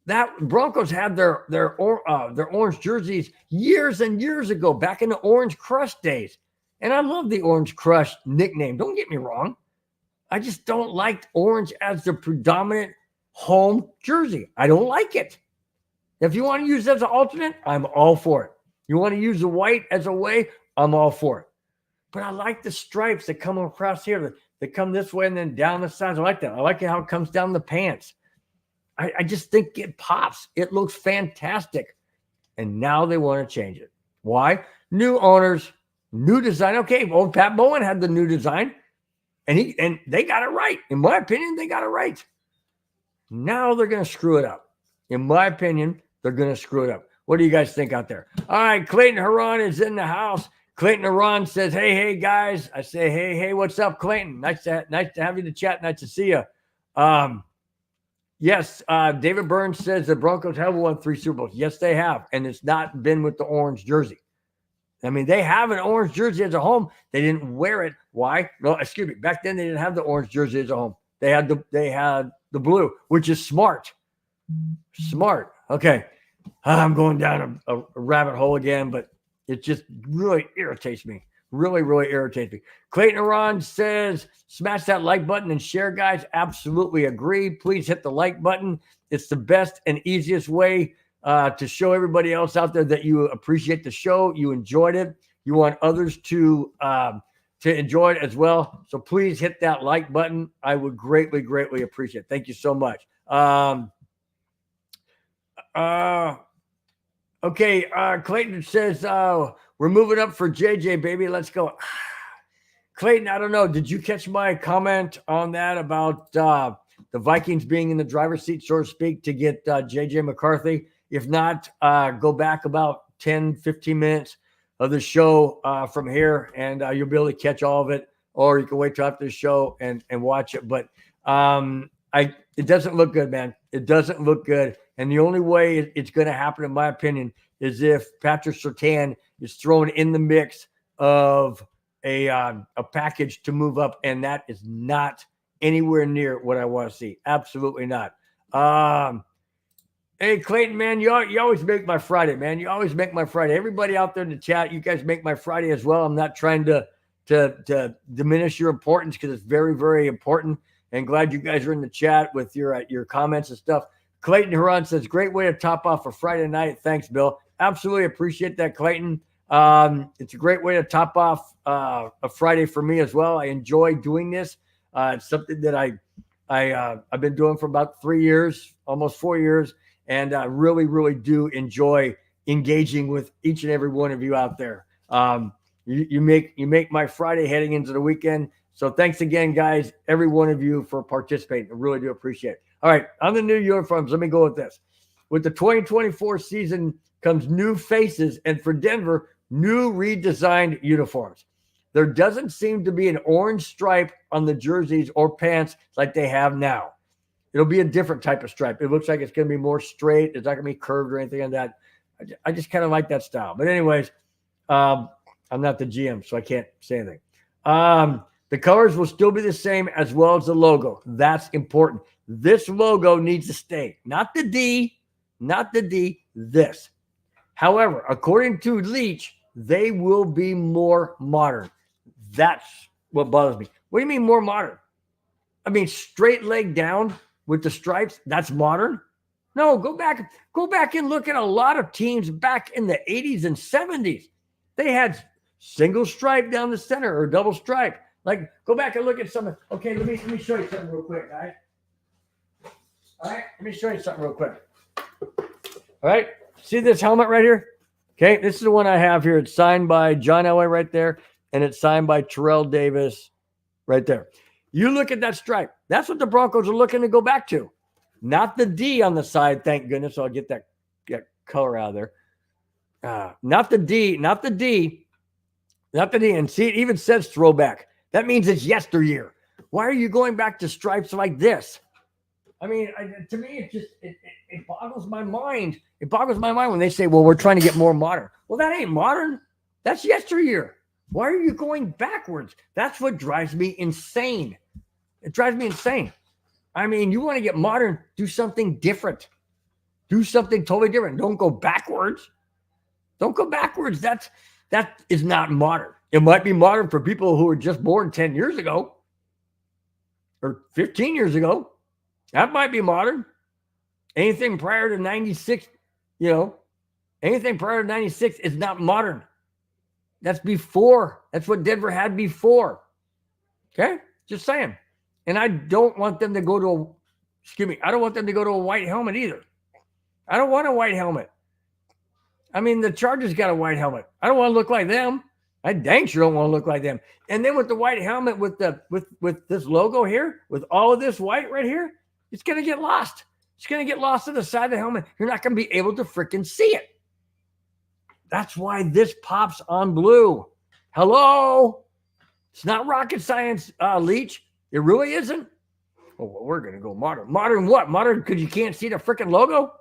That Broncos had their orange jerseys years and years ago, back in the Orange Crush days. And I love the Orange Crush nickname. Don't get me wrong. I just don't like orange as the predominant home jersey. I don't like it. If you want to use it as an alternate, I'm all for it. You want to use the white as a way, I'm all for it. But I like the stripes that come across here, that come this way and then down the sides. I like that. I like how it comes down the pants. I just think it pops. It looks fantastic. And now they want to change it. Why? New owners, new design. Okay, well, Pat Bowen had the new design, and they got it right. In my opinion, they got it right. Now they're going to screw it up. In my opinion, they're going to screw it up. What do you guys think out there? All right, Clayton Haran is in the house. Clayton Haran says, hey, guys. I say, hey, what's up, Clayton? Nice to have you to chat. Nice to see you. Yes, David Burns says the Broncos have won 3 Super Bowls. Yes, they have, and it's not been with the orange jersey. I mean, they have an orange jersey as a home. They didn't wear it. Why? No, excuse me. Back then, they didn't have the orange jersey as a home. They had the blue, which is smart. Smart. Okay, I'm going down a rabbit hole again, but it just really irritates me. Really, really irritates me. Clayton Aron says, smash that like button and share, guys. Absolutely agree. Please hit the like button. It's the best and easiest way to show everybody else out there that you appreciate the show. You enjoyed it. You want others to enjoy it as well. So please hit that like button. I would greatly, greatly appreciate it. Thank you so much. Okay. Clayton says, we're moving up for JJ, baby. Let's go. Clayton, I don't know. Did you catch my comment on that about the Vikings being in the driver's seat, so to speak, to get JJ McCarthy? If not, go back about 10, 15 minutes of the show from here, and you'll be able to catch all of it, or you can wait till after the show and watch it. But it doesn't look good, man. It doesn't look good. And the only way it's going to happen, in my opinion, is if Patrick Surtain is thrown in the mix of a package to move up, and that is not anywhere near what I want to see. Absolutely not. Hey, Clayton, man, you always make my Friday, man. You always make my Friday. Everybody out there in the chat, you guys make my Friday as well. I'm not trying to diminish your importance, because it's very, very important. And glad you guys are in the chat with your comments and stuff. Clayton Huron says, great way to top off a Friday night. Thanks, Bill. Absolutely appreciate that, Clayton. It's a great way to top off a Friday for me as well. I enjoy doing this. It's something that I've been doing for about 3 years, almost 4 years, and I really, really do enjoy engaging with each and every one of you out there. You make my Friday heading into the weekend. So thanks again, guys, every one of you for participating. I really do appreciate it. All right, on the new uniforms, let me go with this. With the 2024 season comes new faces, and for Denver, new redesigned uniforms. There doesn't seem to be an orange stripe on the jerseys or pants like they have now. It'll be a different type of stripe. It looks like it's going to be more straight. It's not going to be curved or anything like that. I just kind of like that style. But anyways, I'm not the GM, so I can't say anything. The colors will still be the same as well as the logo. That's important. This logo needs to stay. Not the D, this. However, according to Leach, they will be more modern. That's what bothers me. What do you mean more modern? I mean, straight leg down with the stripes, that's modern? No, go back and look at a lot of teams back in the 80s and 70s. They had single stripe down the center or double stripe. Like, go back and look at some. Okay, let me show you something real quick, guys. All right, let me show you something real quick. All right, see this helmet right here? Okay, this is the one I have here. It's signed by John Elway right there, and it's signed by Terrell Davis right there. You look at that stripe. That's what the Broncos are looking to go back to. Not the D on the side, thank goodness. So I'll get that color out of there. Not the D. And see, it even says throwback. That means it's yesteryear. Why are you going back to stripes like this? I mean, to me, it boggles my mind. It boggles my mind when they say, well, we're trying to get more modern. Well, that ain't modern. That's yesteryear. Why are you going backwards? That's what drives me insane. It drives me insane. I mean, you want to get modern, do something different. Do something totally different. Don't go backwards. Don't go backwards. That is not modern. It might be modern for people who were just born 10 years ago or 15 years ago. That might be modern. Anything prior to 96, anything prior to 96 is not modern. That's before. That's what Denver had before. Okay? Just saying. And I don't want them to go to I don't want them to go to a white helmet either. I don't want a white helmet. I mean, the Chargers got a white helmet. I don't want to look like them. I dang sure don't want to look like them. And then with the white helmet, with this logo here, with all of this white right here, it's going to get lost. It's going to get lost to the side of the helmet. You're not going to be able to freaking see it. That's why this pops on blue. Hello? It's not rocket science, Leach. It really isn't. Oh, well, we're going to go modern. Modern what? Modern because you can't see the freaking logo?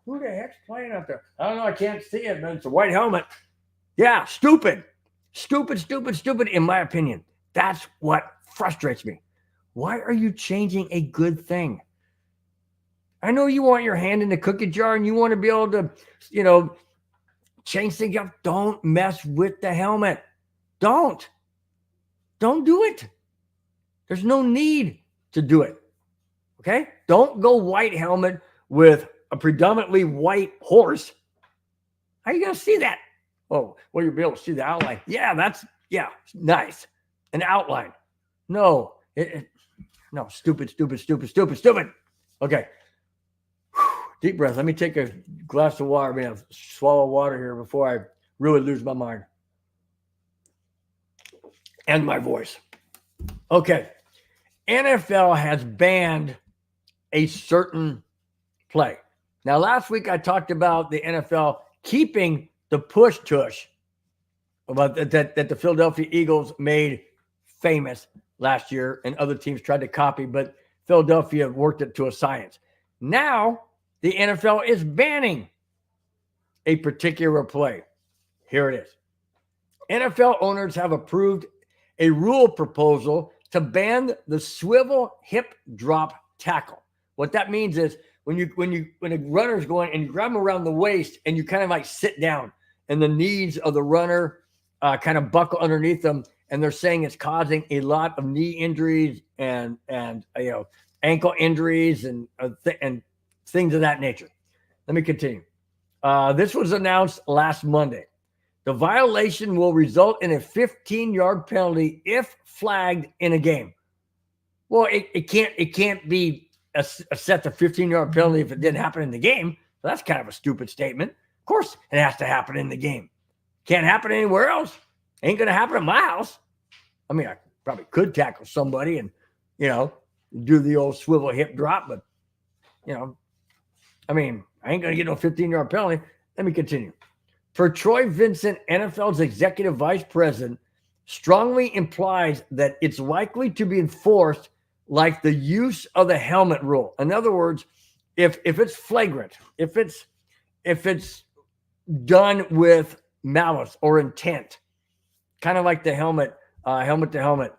Who the heck's playing out there? I don't know. I can't see it, but it's a white helmet. Yeah, stupid. Stupid, in my opinion. That's what frustrates me. Why are you changing a good thing? I know you want your hand in the cookie jar and you want to be able to, change things up. Don't mess with the helmet. Don't do it. There's no need to do it. Okay? Don't go white helmet with a predominantly white horse. How are you going to see that? Oh, well, you'll be able to see the outline. Yeah, nice. An outline. No, no, stupid. Okay. Deep breath. Let me take a glass of water. I'm going to swallow water here before I really lose my mind. And my voice. Okay. NFL has banned a certain play. Now, last week I talked about the NFL keeping the push tush about that the Philadelphia Eagles made famous last year and other teams tried to copy, but Philadelphia worked it to a science. Now, the NFL is banning a particular play. Here it is. NFL owners have approved a rule proposal to ban the swivel hip drop tackle. What that means is when a runner's going and you grab them around the waist and you kind of like sit down and the knees of the runner kind of buckle underneath them, and they're saying it's causing a lot of knee injuries and ankle injuries and things of that nature. Let me continue. This was announced last Monday. The violation will result in a 15-yard penalty if flagged in a game. Well, it can't be a set to 15-yard penalty if it didn't happen in the game. So that's kind of a stupid statement. Of course, it has to happen in the game. Can't happen anywhere else. Ain't going to happen at my house. I mean, I probably could tackle somebody and, do the old swivel hip drop, but, I mean, I ain't going to get no 15-yard penalty. Let me continue. For Troy Vincent, NFL's executive vice president, strongly implies that it's likely to be enforced like the use of the helmet rule. In other words, if it's flagrant, if it's done with malice or intent, kind of like the helmet to helmet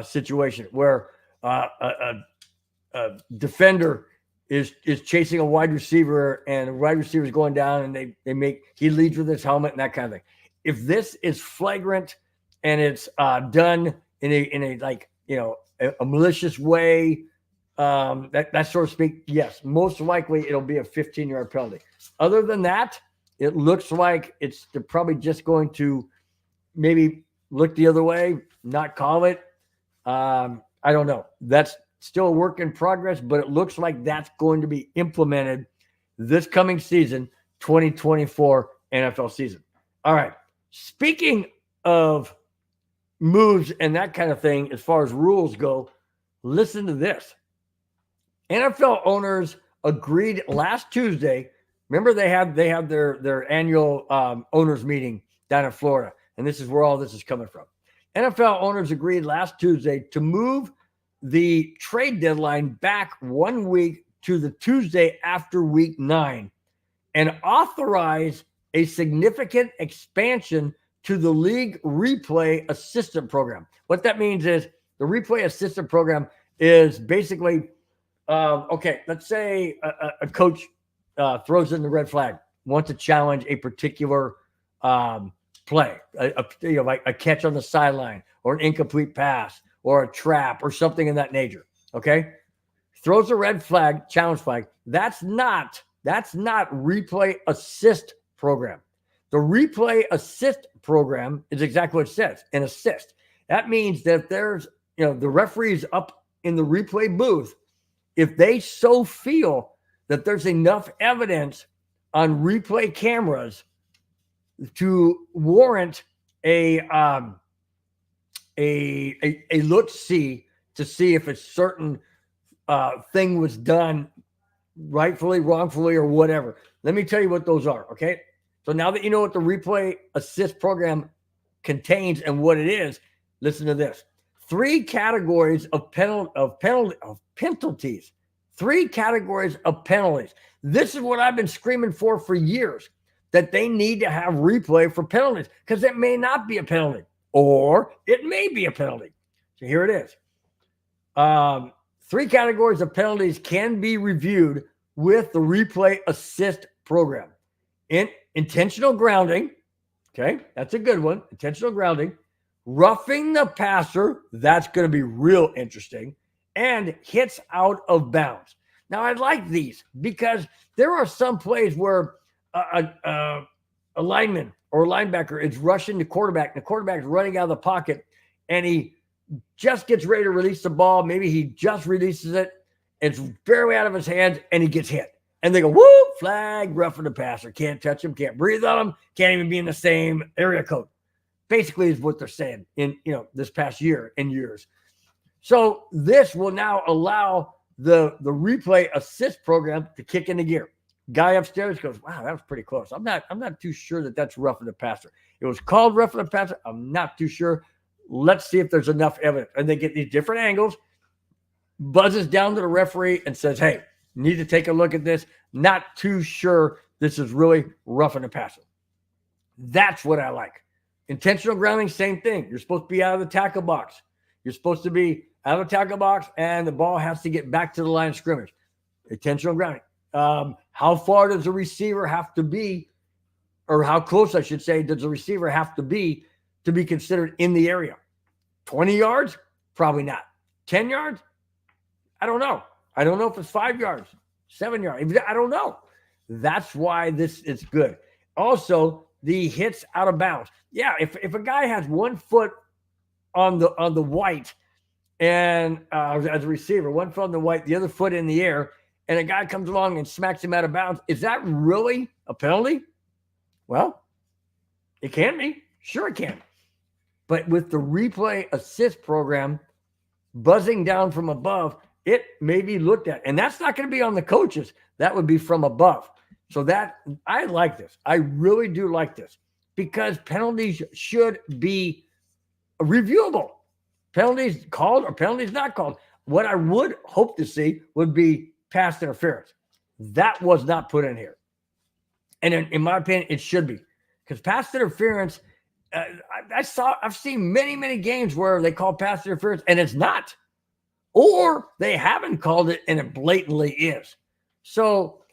situation where a defender is chasing a wide receiver and the wide receiver is going down and he leads with his helmet and that kind of thing. If this is flagrant and it's done in a malicious way, that sort of speak, yes, most likely it'll be a 15-yard penalty. Other than that, it looks like they're probably just going to maybe look the other way, not call it. I don't know. That's still a work in progress, but it looks like that's going to be implemented this coming season, 2024 NFL season. All right. Speaking of moves and that kind of thing, as far as rules go, listen to this. NFL owners agreed last Tuesday. Remember, they had their annual owners meeting down in Florida, and this is where all this is coming from. NFL owners agreed last Tuesday to move the trade deadline back 1 week to the Tuesday after week 9 and authorize a significant expansion to the league replay assistant program. What that means is the replay assistant program is basically, let's say a coach throws in the red flag, wants to challenge a particular play, like a catch on the sideline or an incomplete pass or a trap or something in that nature. Okay. Throws a red flag, challenge flag. That's not replay assist program. The replay assist program is exactly what it says, an assist. That means that there's, the referees up in the replay booth, if they so feel that there's enough evidence on replay cameras to warrant a look-see to see if a certain thing was done rightfully, wrongfully, or whatever. Let me tell you what those are, okay? So now that you know what the replay assist program contains and what it is, listen to this. 3 categories of penalties. 3 categories of penalties. This is what I've been screaming for years, that they need to have replay for penalties because it may not be a penalty or it may be a penalty. So here it is. 3 categories of penalties can be reviewed with the replay assist program. Intentional grounding. Okay, that's a good one. Intentional grounding. Roughing the passer. That's going to be real interesting. And hits out of bounds. Now, I like these because there are some plays where a lineman or a linebacker is rushing the quarterback, and the quarterback is running out of the pocket, and he just gets ready to release the ball. Maybe he just releases it. It's barely out of his hands, and he gets hit. And they go, whoop, flag, roughing the passer. Can't touch him, can't breathe on him, can't even be in the same area code. Basically is what they're saying in this past year and years. So this will now allow the replay assist program to kick into gear. Guy upstairs goes, wow, that was pretty close. I'm not too sure that that's roughing the passer. It was called roughing the passer. I'm not too sure. Let's see if there's enough evidence. And they get these different angles, buzzes down to the referee and says, hey, need to take a look at this. Not too sure this is really roughing the passer. That's what I like. Intentional grounding, same thing. You're supposed to be out of the tackle box. You're supposed to be out of the tackle box, and the ball has to get back to the line of scrimmage. Intentional grounding. How far does the receiver have to be, or how close, I should say, does the receiver have to be considered in the area? 20 yards? Probably not. 10 yards? I don't know. I don't know if it's 5 yards, 7 yards. I don't know. That's why this is good. Also, the hits out of bounds. Yeah, if a guy has 1 foot on the white and as a receiver, 1 foot on the white, the other foot in the air, and a guy comes along and smacks him out of bounds, is that really a penalty? Well, it can be. Sure it can. But with the replay assist program buzzing down from above, it may be looked at. And that's not going to be on the coaches. That would be from above. So that I like this. I really do like this because penalties should be reviewable. Penalties called or penalties not called. What I would hope to see would be pass interference. That was not put in here. And in my opinion, it should be. Because pass interference, I've seen many games where they call pass interference and it's not. Or they haven't called it and it blatantly is. So,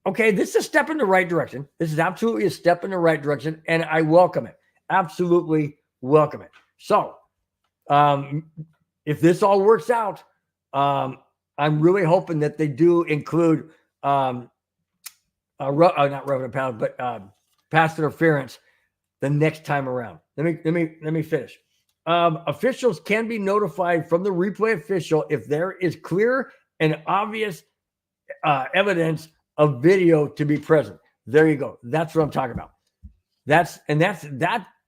okay, this is a step in the right direction. This is absolutely a step in the right direction, and I welcome it. Absolutely welcome it. So, if this all works out, I'm really hoping that they do include not revenue pound, but pass interference the next time around. Let me finish. Officials can be notified from the replay official if there is clear and obvious evidence of video to be present. There you go. That's what I'm talking about.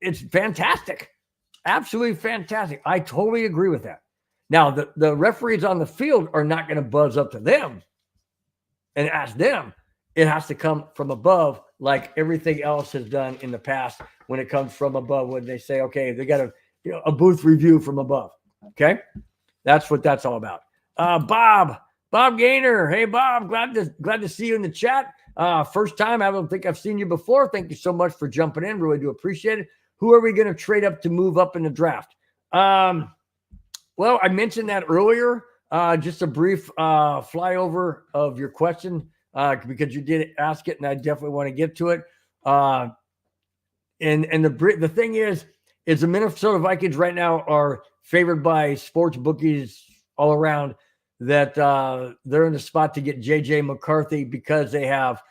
It's fantastic. Absolutely fantastic. I totally agree with that. Now, the referees on the field are not going to buzz up to them and ask them. It has to come from above, like everything else has done in the past when it comes from above, when they say, okay, they got a booth review from above. Okay. That's what that's all about. Bob Gaynor. Hey, Bob, glad to see you in the chat. First time. I don't think I've seen you before. Thank you so much for jumping in. Really do appreciate it. Who are we going to trade up to move up in the draft? Well, I mentioned that earlier. Just a brief flyover of your question because you did ask it, and I definitely want to get to it. And the thing is the Minnesota Vikings right now are favored by sports bookies all around that they're in the spot to get J.J. McCarthy because they have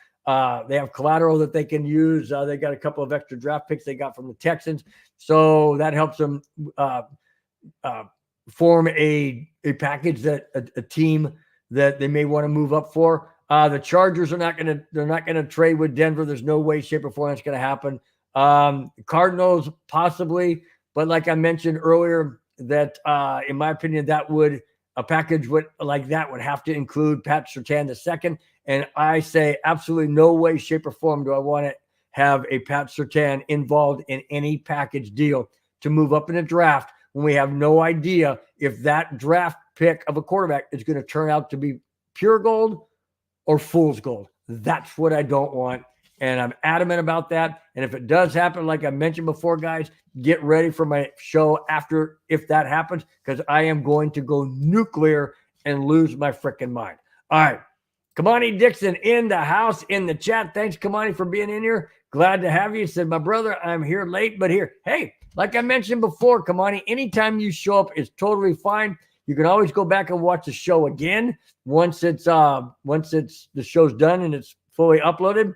collateral that they can use. They got a couple of extra draft picks they got from the Texans. So that helps them form a package that a team that they may want to move up for. The Chargers are not going to trade with Denver. There's no way, shape, or form that's going to happen. Cardinals possibly, but like I mentioned earlier, that in my opinion, a package like that would have to include Pat Surtain II. And I say absolutely no way, shape, or form do I want to have a Pat Surtain involved in any package deal to move up in the draft when we have no idea if that draft pick of a quarterback is going to turn out to be pure gold or fool's gold. That's what I don't want. And I'm adamant about that. And if it does happen, like I mentioned before, guys, get ready for my show after if that happens, because I am going to go nuclear and lose my freaking mind. All right. Kamani Dixon in the house, in the chat. Thanks, Kamani, for being in here. Glad to have you. Said, my brother, I'm here late, but here. Hey, like I mentioned before, Kamani, anytime you show up is totally fine. You can always go back and watch the show again once the show's done and it's fully uploaded.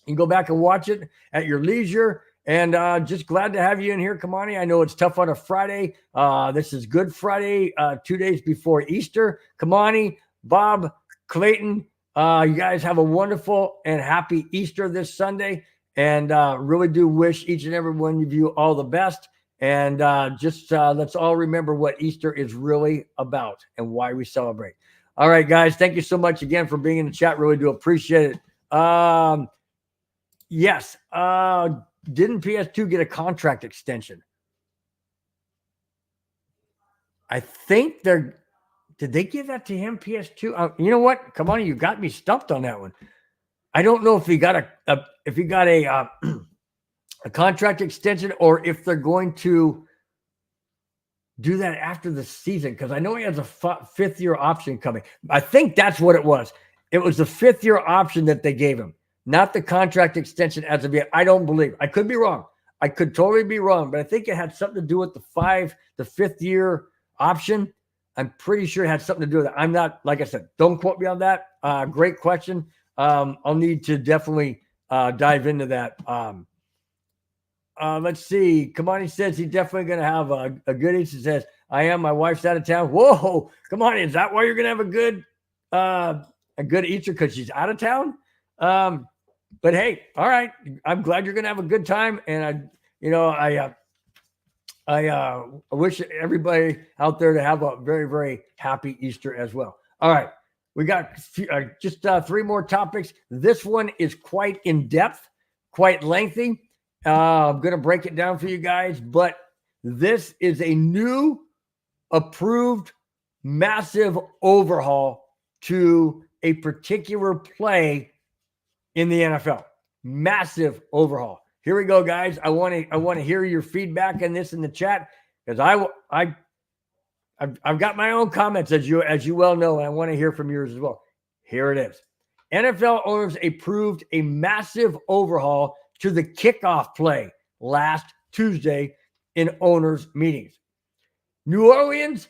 You can go back and watch it at your leisure. And just glad to have you in here, Kamani. I know it's tough on a Friday. This is Good Friday, 2 days before Easter. Kamani, Bob, Clayton, you guys have a wonderful and happy Easter this Sunday. And really do wish each and every one of you all the best. And let's all remember what Easter is really about and why we celebrate. All right, guys, thank you so much again for being in the chat. Really do appreciate it. Yes. Didn't PS2 get a contract extension? I think did they give that to him, PS2? You know what? Come on, you got me stumped on that one. I don't know if he got a contract extension or if they're going to do that after the season, because I know he has a fifth-year option coming. I think that's what it was. It was the fifth-year option that they gave him, not the contract extension as of yet. I don't believe. I could be wrong. I could totally be wrong, but I think it had something to do with the fifth-year option. I'm pretty sure it had something to do with it. I'm not, like I said, don't quote me on that. Great question. I'll need to definitely dive into that. Let's see. Kamani says he's definitely going to have a good Easter. Says, I am. My wife's out of town. Whoa, Kamani, is that why you're going to have a good Easter? Because she's out of town? But hey, all right. I'm glad you're going to have a good time. And I wish everybody out there to have a very, very happy Easter as well. All right. We got just 3 more topics. This one is quite in depth, quite lengthy. I'm going to break it down for you guys, but this is a new approved massive overhaul to a particular play in the NFL. Massive overhaul. Here we go, guys. I want to hear your feedback on this in the chat, because I've got my own comments, as you well know, and I want to hear from yours as well. Here it is. NFL owners approved a massive overhaul to the kickoff play last Tuesday in owners' meetings. New Orleans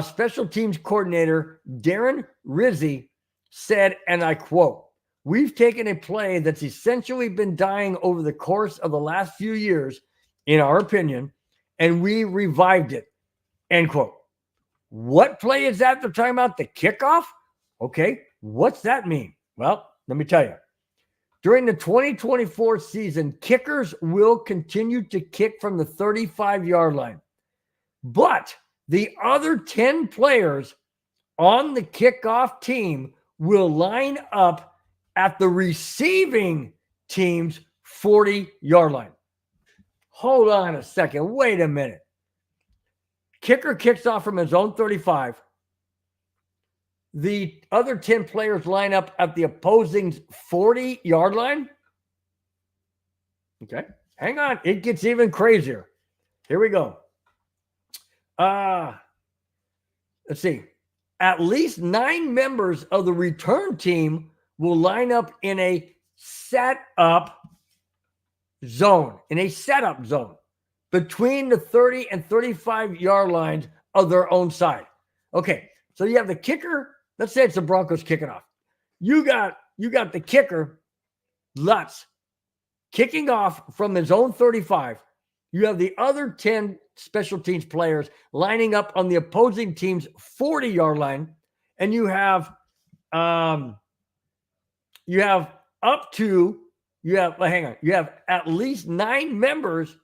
special teams coordinator Darren Rizzi said, and I quote, "We've taken a play that's essentially been dying over the course of the last few years, in our opinion, and we revived it," end quote. What play is that they're talking about? The kickoff? Okay, what's that mean? Well, let me tell you. During the 2024 season, kickers will continue to kick from the 35-yard line. But the other 10 players on the kickoff team will line up at the receiving team's 40-yard line. Hold on a second. Wait a minute. Kicker kicks off from his own 35. The other 10 players line up at the opposing's 40-yard line. Okay, hang on. It gets even crazier. Here we go. Let's see. At least 9 members of the return team will line up in a setup zone, between the 30 and 35-yard lines of their own side. Okay, so you have the kicker. Let's say it's the Broncos kicking off. You got the kicker, Lutz, kicking off from his own 35. You have the other 10 special teams players lining up on the opposing team's 40-yard line, and you have at least 9 members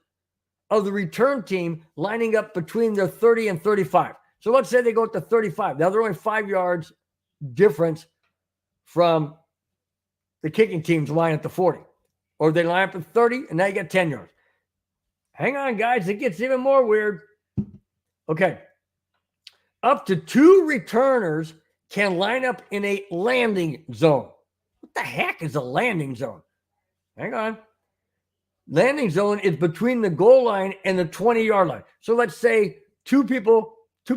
of the return team lining up between their 30 and 35. So let's say they go at the 35. Now they're only 5 yards difference from the kicking team's line at the 40. Or they line up at 30, and now you get 10 yards. Hang on, guys. It gets even more weird. Okay. Up to 2 returners can line up in a landing zone. What the heck is a landing zone? Hang on. Landing zone is between the goal line and the 20-yard line. So let's say 2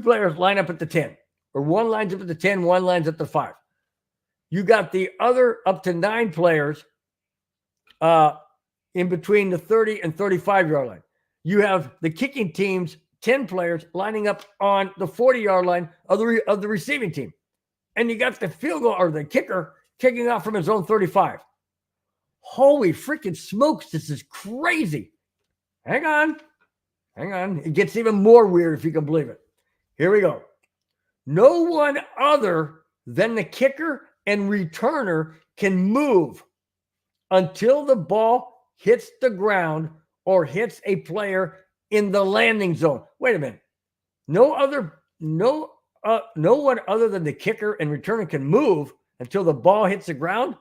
players line up at the 10. Or one lines up at the 10, one lines at the 5. You got the other up to 9 players in between the 30 and 35-yard line. You have the kicking team's 10 players lining up on the 40-yard line of the receiving team. And you got the field goal or the kicker kicking off from his own 35. Holy freaking smokes, this is crazy. Hang on. It gets even more weird if you can believe it. Here we go. No one other than the kicker and returner can move until the ball hits the ground or hits a player in the landing zone. Wait a minute. No one other than the kicker and returner can move until the ball hits the ground.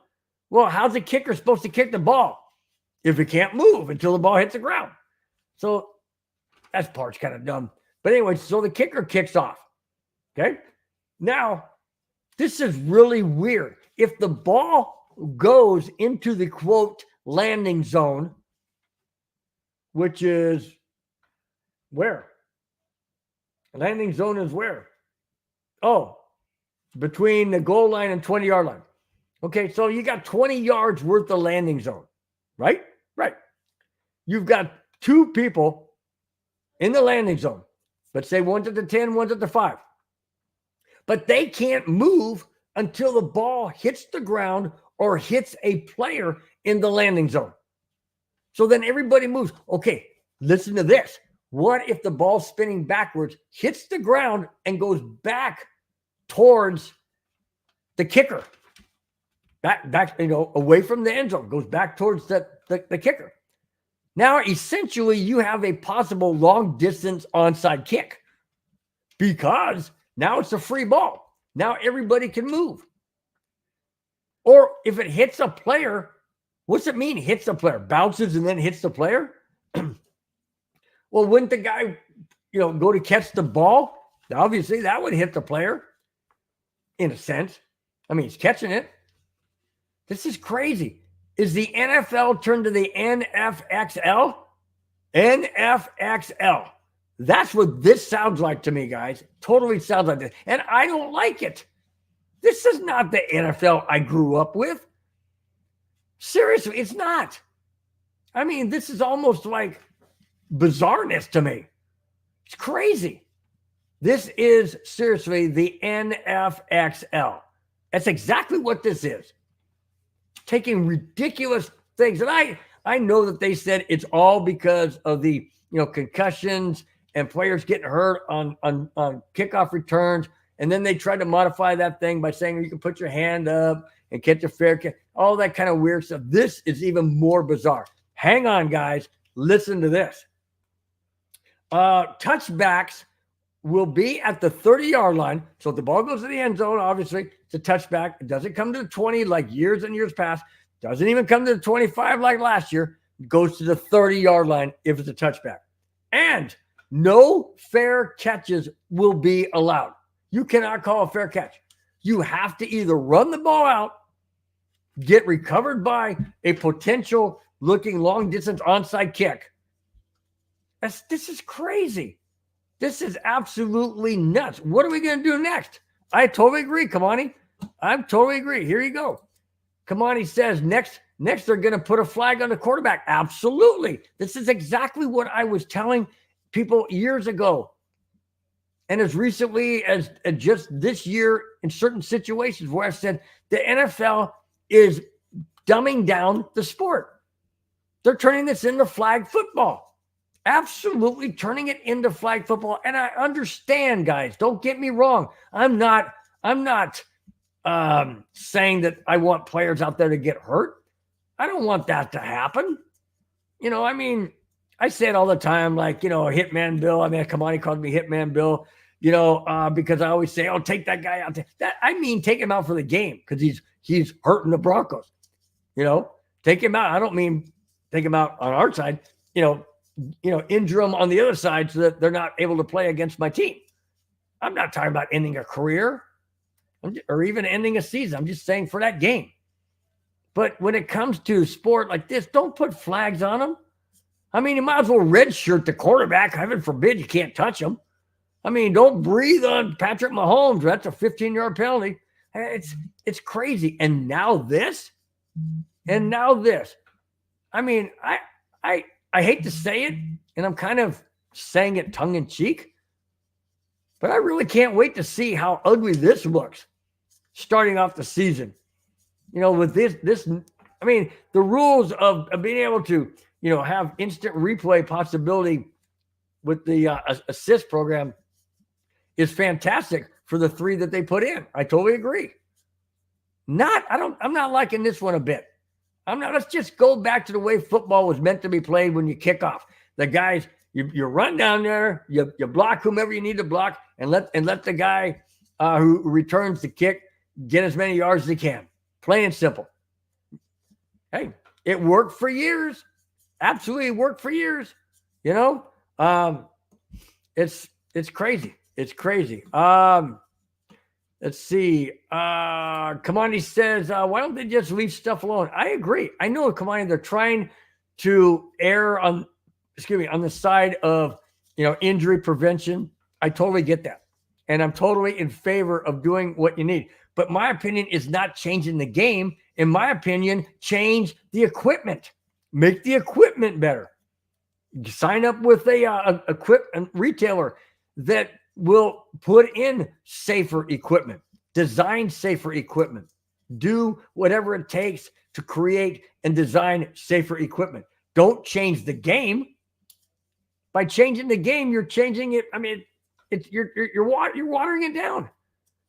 Well, how's the kicker supposed to kick the ball if he can't move until the ball hits the ground? So that part's kind of dumb. But anyway, so the kicker kicks off. Okay. Now, this is really weird. If the ball goes into the quote landing zone, which is where? Landing zone is where? Oh, between the goal line and 20-yard line. Okay, so you got 20 yards worth of landing zone, right? Right. You've got 2 people in the landing zone. Let's say one's at the 10, one's at the 5. But they can't move until the ball hits the ground or hits a player in the landing zone. So then everybody moves. Okay, listen to this. What if the ball spinning backwards hits the ground and goes back towards the kicker? Back, away from the end zone, goes back towards the kicker. Now, essentially, you have a possible long distance onside kick because now it's a free ball. Now everybody can move. Or if it hits a player, what's it mean? Hits a player, bounces and then hits the player? Well, wouldn't the guy, go to catch the ball? Obviously, that would hit the player in a sense. I mean, he's catching it. This is crazy. Is the NFL turned to the NFXL? NFXL. That's what this sounds like to me, guys. Totally sounds like this. And I don't like it. This is not the NFL I grew up with. Seriously, it's not. I mean, this is almost like bizarreness to me. It's crazy. This is seriously the NFXL. That's exactly what this is. Taking ridiculous things. And I know that they said it's all because of the, concussions and players getting hurt on kickoff returns. And then they tried to modify that thing by saying you can put your hand up and catch a fair kick. All that kind of weird stuff. This is even more bizarre. Hang on, guys. Listen to this. Touchbacks will be at the 30-yard line. So if the ball goes to the end zone, obviously, it's a touchback. It doesn't come to the 20 like years and years past. Doesn't even come to the 25 like last year. It goes to the 30-yard line if it's a touchback. And no fair catches will be allowed. You cannot call a fair catch. You have to either run the ball out, get recovered by a potential looking long distance onside kick. This is crazy. This is absolutely nuts. What are we going to do next? I totally agree, Kamani. I totally agree. Here you go. Kamani says next they're going to put a flag on the quarterback. Absolutely. This is exactly what I was telling people years ago. And as recently as just this year in certain situations where I said the NFL is dumbing down the sport. They're turning this into flag football. Absolutely turning it into flag football. And I understand, guys, don't get me wrong. I'm not saying that I want players out there to get hurt. I don't want that to happen. I say it all the time, like, Hitman Bill. Kamani called me Hitman Bill, because I always say, take that guy out. Take him out for the game because he's hurting the Broncos. Take him out. I don't mean take him out on our side, injure them on the other side so that they're not able to play against my team. I'm not talking about ending a career or even ending a season. I'm just saying for that game. But when it comes to sport like this, don't put flags on them. You might as well redshirt the quarterback. Heaven forbid you can't touch him. Don't breathe on Patrick Mahomes. That's a 15-yard penalty. It's crazy. And now this. I hate to say it, and I'm kind of saying it tongue in cheek, but I really can't wait to see how ugly this looks starting off the season. With this, the rules of being able to, have instant replay possibility with the assist program is fantastic for the 3 that they put in. I totally agree. I'm not liking this one a bit. Let's just go back to the way football was meant to be played when you kick off. The guys, you run down there, you block whomever you need to block, and let the guy who returns the kick get as many yards as he can. Plain and simple. Hey, it worked for years. Absolutely worked for years. It's crazy. It's crazy. Let's see. Kamani says, why don't they just leave stuff alone? I agree. I know, Kamani, they're trying to err on the side of, injury prevention. I totally get that. And I'm totally in favor of doing what you need. But my opinion is not changing the game. In my opinion, change the equipment. Make the equipment better. Sign up with a equipment retailer that will put in safer equipment, design safer equipment. Do whatever it takes to create and design safer equipment. Don't change the game. By changing the game, you're changing it. I mean, you're watering it down.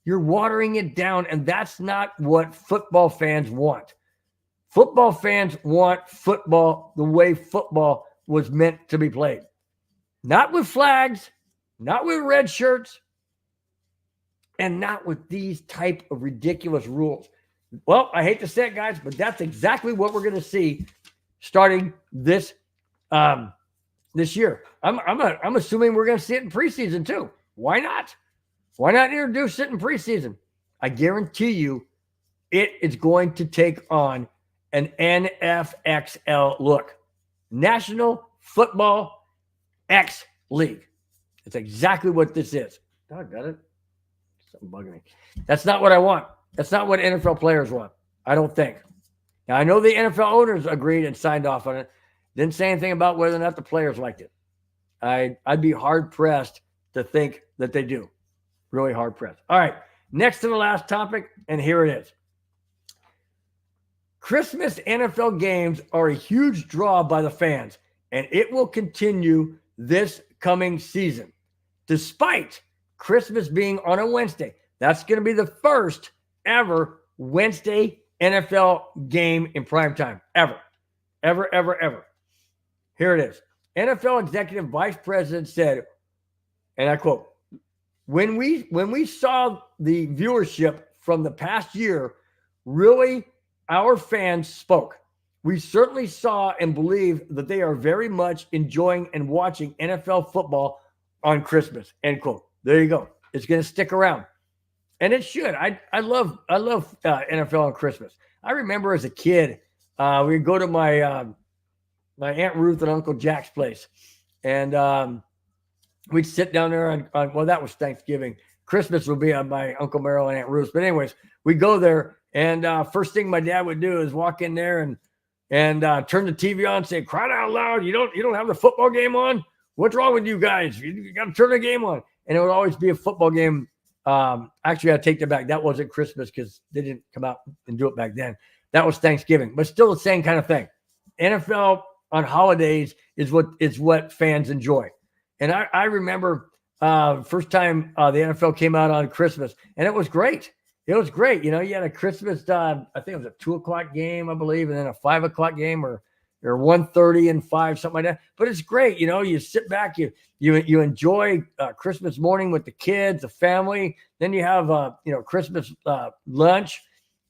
You're watering it down, and that's not what football fans want. Football fans want football the way football was meant to be played. Not with flags, not with red shirts, and not with these type of ridiculous rules. Well, I hate to say it, guys, but that's exactly what we're going to see starting this year. I'm assuming we're going to see it in preseason too. Why not? Why not introduce it in preseason? I guarantee you it is going to take on an NFXL look. National Football X League. It's exactly what this is. Oh, I got it. Something bugging me. That's not what I want. That's not what NFL players want. I don't think. Now, I know the NFL owners agreed and signed off on it. Didn't say anything about whether or not the players liked it. I'd be hard-pressed to think that they do. Really hard-pressed. All right, next to the last topic, and here it is. Christmas NFL games are a huge draw by the fans, and it will continue this coming season. Despite Christmas being on a Wednesday, that's going to be the first ever Wednesday NFL game in prime time. Ever. Here it is. NFL Executive Vice President said, and I quote, when we saw the viewership from the past year, really, our fans spoke. We certainly saw and believe that they are very much enjoying and watching NFL football on Christmas, end quote. There you go. It's going to stick around. And it should. I love NFL on Christmas. I remember as a kid, we'd go to my my Aunt Ruth and Uncle Jack's place. And we'd sit down there on well, that was Thanksgiving. Christmas would be on my Uncle Merrill and Aunt Ruth. But anyways, we go there. And first thing my dad would do is walk in there and turn the TV on and say, crying out loud, you don't have the football game on? What's wrong with you guys? You got to turn the game on. And it would always be a football game. Actually, I take that back. That wasn't Christmas because they didn't come out and do it back then. That was Thanksgiving, but still the same kind of thing. NFL on holidays is what fans enjoy. And I remember first time the NFL came out on Christmas, and it was great. It was great. You know, you had a Christmas, I think it was a 2:00 game, I believe, and then a 5:00 game or 1:30 and 5, something like that. But it's great. You know, you sit back, you enjoy Christmas morning with the kids, the family. Then you have, Christmas lunch,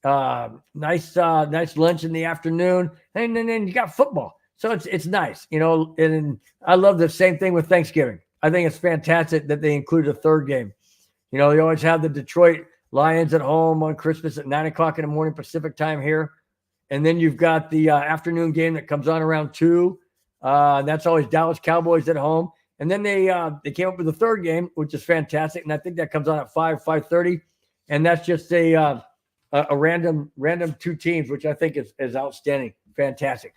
nice lunch in the afternoon. And then you got football. So it's nice, you know, and I love the same thing with Thanksgiving. I think it's fantastic that they included a third game. You know, they always have the Detroit Lions at home on Christmas at 9:00 in the morning Pacific time here. And then you've got the afternoon game that comes on around 2. That's always Dallas Cowboys at home. And then they came up with the third game, which is fantastic. And I think that comes on at 5:30. And that's just a random two teams, which I think is outstanding. Fantastic.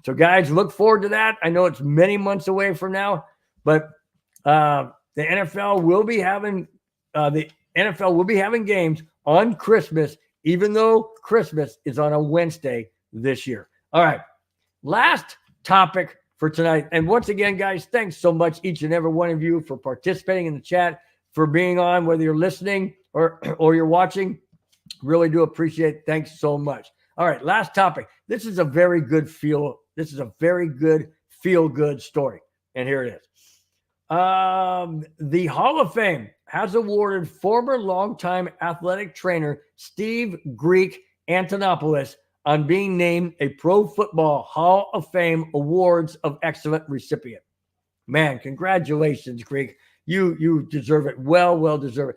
So, guys, look forward to that. I know it's many months away from now, but the NFL will be having games on Christmas, even though Christmas is on a Wednesday this year. All right, last topic for tonight. And once again, guys, thanks so much, each and every one of you, for participating in the chat, for being on, whether you're listening or you're watching. Really do appreciate it. Thanks so much. All right, last topic. This is a very good feel good story. And here it is. The Hall of Fame has awarded former longtime athletic trainer Steve Greek Antonopoulos on being named a Pro Football Hall of Fame Awards of Excellent recipient. Man, congratulations, Greek. You deserve it. Well deserve it.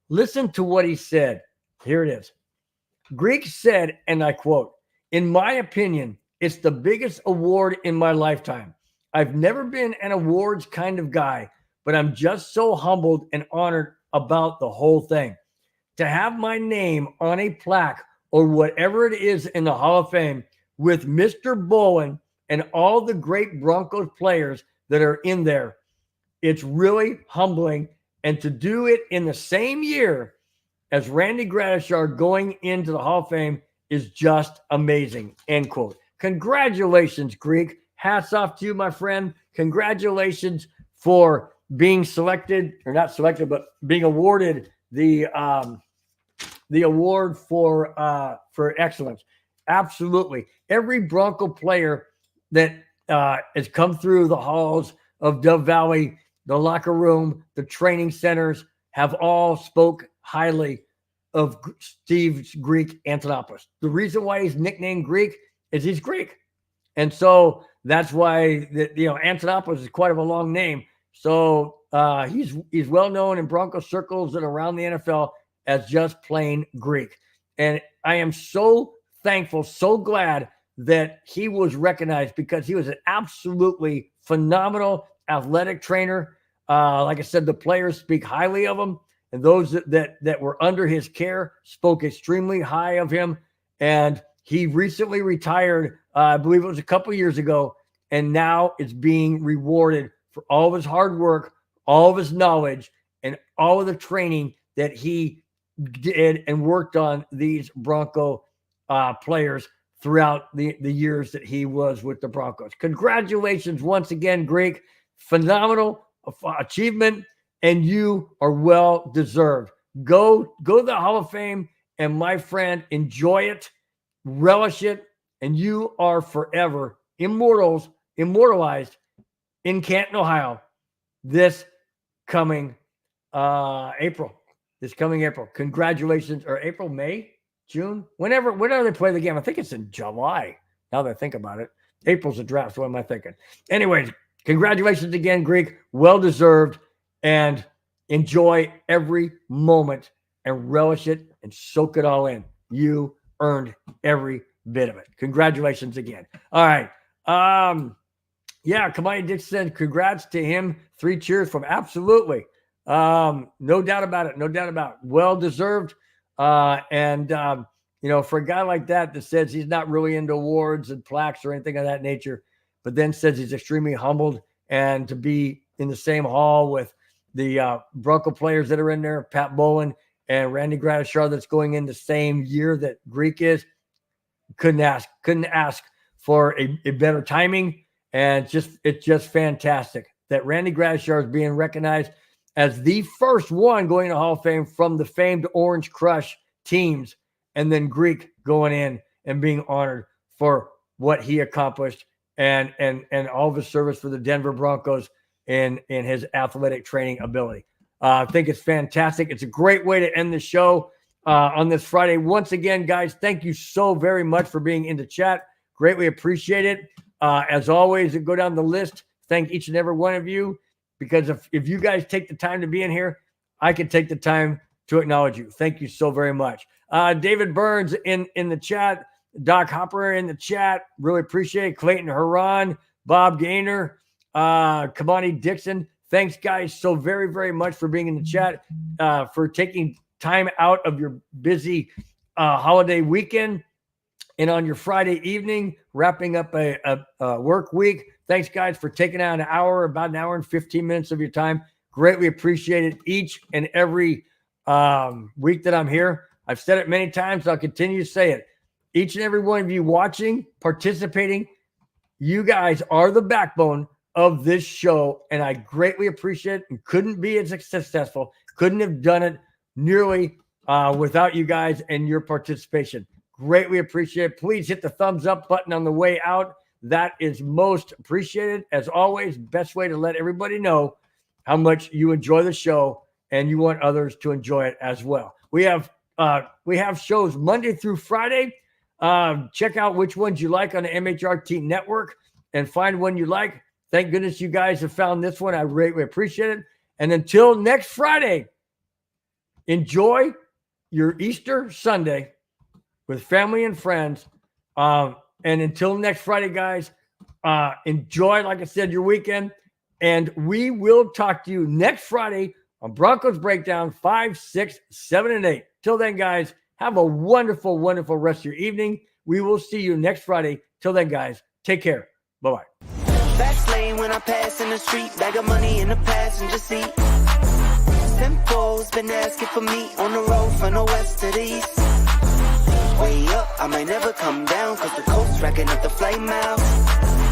Listen to what he said. Here it is. Greek said, and I quote, "In my opinion, it's the biggest award in my lifetime. I've never been an awards kind of guy, but I'm just so humbled and honored about the whole thing. To have my name on a plaque or whatever it is in the Hall of Fame with Mr. Bowen and all the great Broncos players that are in there, it's really humbling. And to do it in the same year as Randy Gradishar going into the Hall of Fame is just amazing, end quote. Congratulations, Greek. Hats off to you, my friend. Congratulations for being selected, or not selected, but being awarded the award for excellence. Absolutely. Every Bronco player that has come through the halls of Dove Valley, the locker room, the training centers, have all spoke highly of Steve Greek Antonopoulos. The reason why he's nicknamed Greek is he's Greek. And so that's why, Antonopoulos is quite of a long name. So he's well known in Bronco circles and around the NFL as just plain Greek. And I am so thankful, so glad that he was recognized, because he was an absolutely phenomenal athletic trainer. Like I said, the players speak highly of him, and those that were under his care spoke extremely high of him. And he recently retired, I believe it was a couple years ago, and now is being rewarded for all of his hard work, all of his knowledge, and all of the training that he did and worked on these Bronco players throughout the years that he was with the Broncos. Congratulations once again, Greek. Phenomenal achievement, and you are well deserved. Go to the Hall of Fame, and my friend, enjoy it, relish it, and you are forever immortalized in Canton, Ohio, this coming April. This coming April. Congratulations. Or April, May, June, whenever they play the game. I think it's in July, now that I think about it. April's the draft. So what am I thinking? Anyways, congratulations again, Greek. Well deserved. And enjoy every moment and relish it and soak it all in. You earned every bit of it. Congratulations again. All right. Kamani Dixon, congrats to him. 3 cheers from absolutely. No doubt about it. No doubt about it. Well deserved. For a guy like that says he's not really into awards and plaques or anything of that nature, but then says he's extremely humbled, and to be in the same hall with the Bronco players that are in there, Pat Bowlen and Randy Gradishar, that's going in the same year that Greek is, couldn't ask for a better timing. And it's just fantastic that Randy Gradishar is being recognized as the first one going to Hall of Fame from the famed Orange Crush teams, and then Greek going in and being honored for what he accomplished and all of his service for the Denver Broncos in his athletic training ability. I think it's fantastic. It's a great way to end the show on this Friday. Once again, guys, thank you so very much for being in the chat. Greatly appreciate it. As always, go down the list. Thank each and every one of you, because if you guys take the time to be in here, I can take the time to acknowledge you. Thank you so very much. David Burns in the chat. Doc Hopper in the chat. Really appreciate it. Clayton Huron, Bob Gaynor, Kamani Dixon. Thanks, guys, so very, very much for being in the chat, for taking time out of your busy holiday weekend and on your Friday evening, wrapping up a work week. Thanks, guys, for taking out about an hour and 15 minutes of your time. Greatly appreciated each and every week that I'm here. I've said it many times. I'll continue to say it. Each and every one of you watching, participating, you guys are the backbone of this show, and I greatly appreciate it, and couldn't be as successful, couldn't have done it nearly without you guys and your participation. Greatly appreciate it. Please hit the thumbs up button on the way out. That is most appreciated. As always, best way to let everybody know how much you enjoy the show and you want others to enjoy it as well. We have shows Monday through Friday. Check out which ones you like on the MHRT network and find one you like. Thank goodness you guys have found this one. I greatly appreciate it. And until next Friday, enjoy your Easter Sunday with family and friends. And until next Friday, guys, enjoy, like I said, your weekend. And we will talk to you next Friday on Broncos Breakdown 5, 6, 7, and 8. Till then, guys, have a wonderful, wonderful rest of your evening. We will see you next Friday. Till then, guys, take care. Bye-bye. Fast lane when I pass in the street, bag of money in the passenger seat. Tempos been asking for me on the road from the west to the east. Way up, I might never come down, cause the coast racking up the flame out.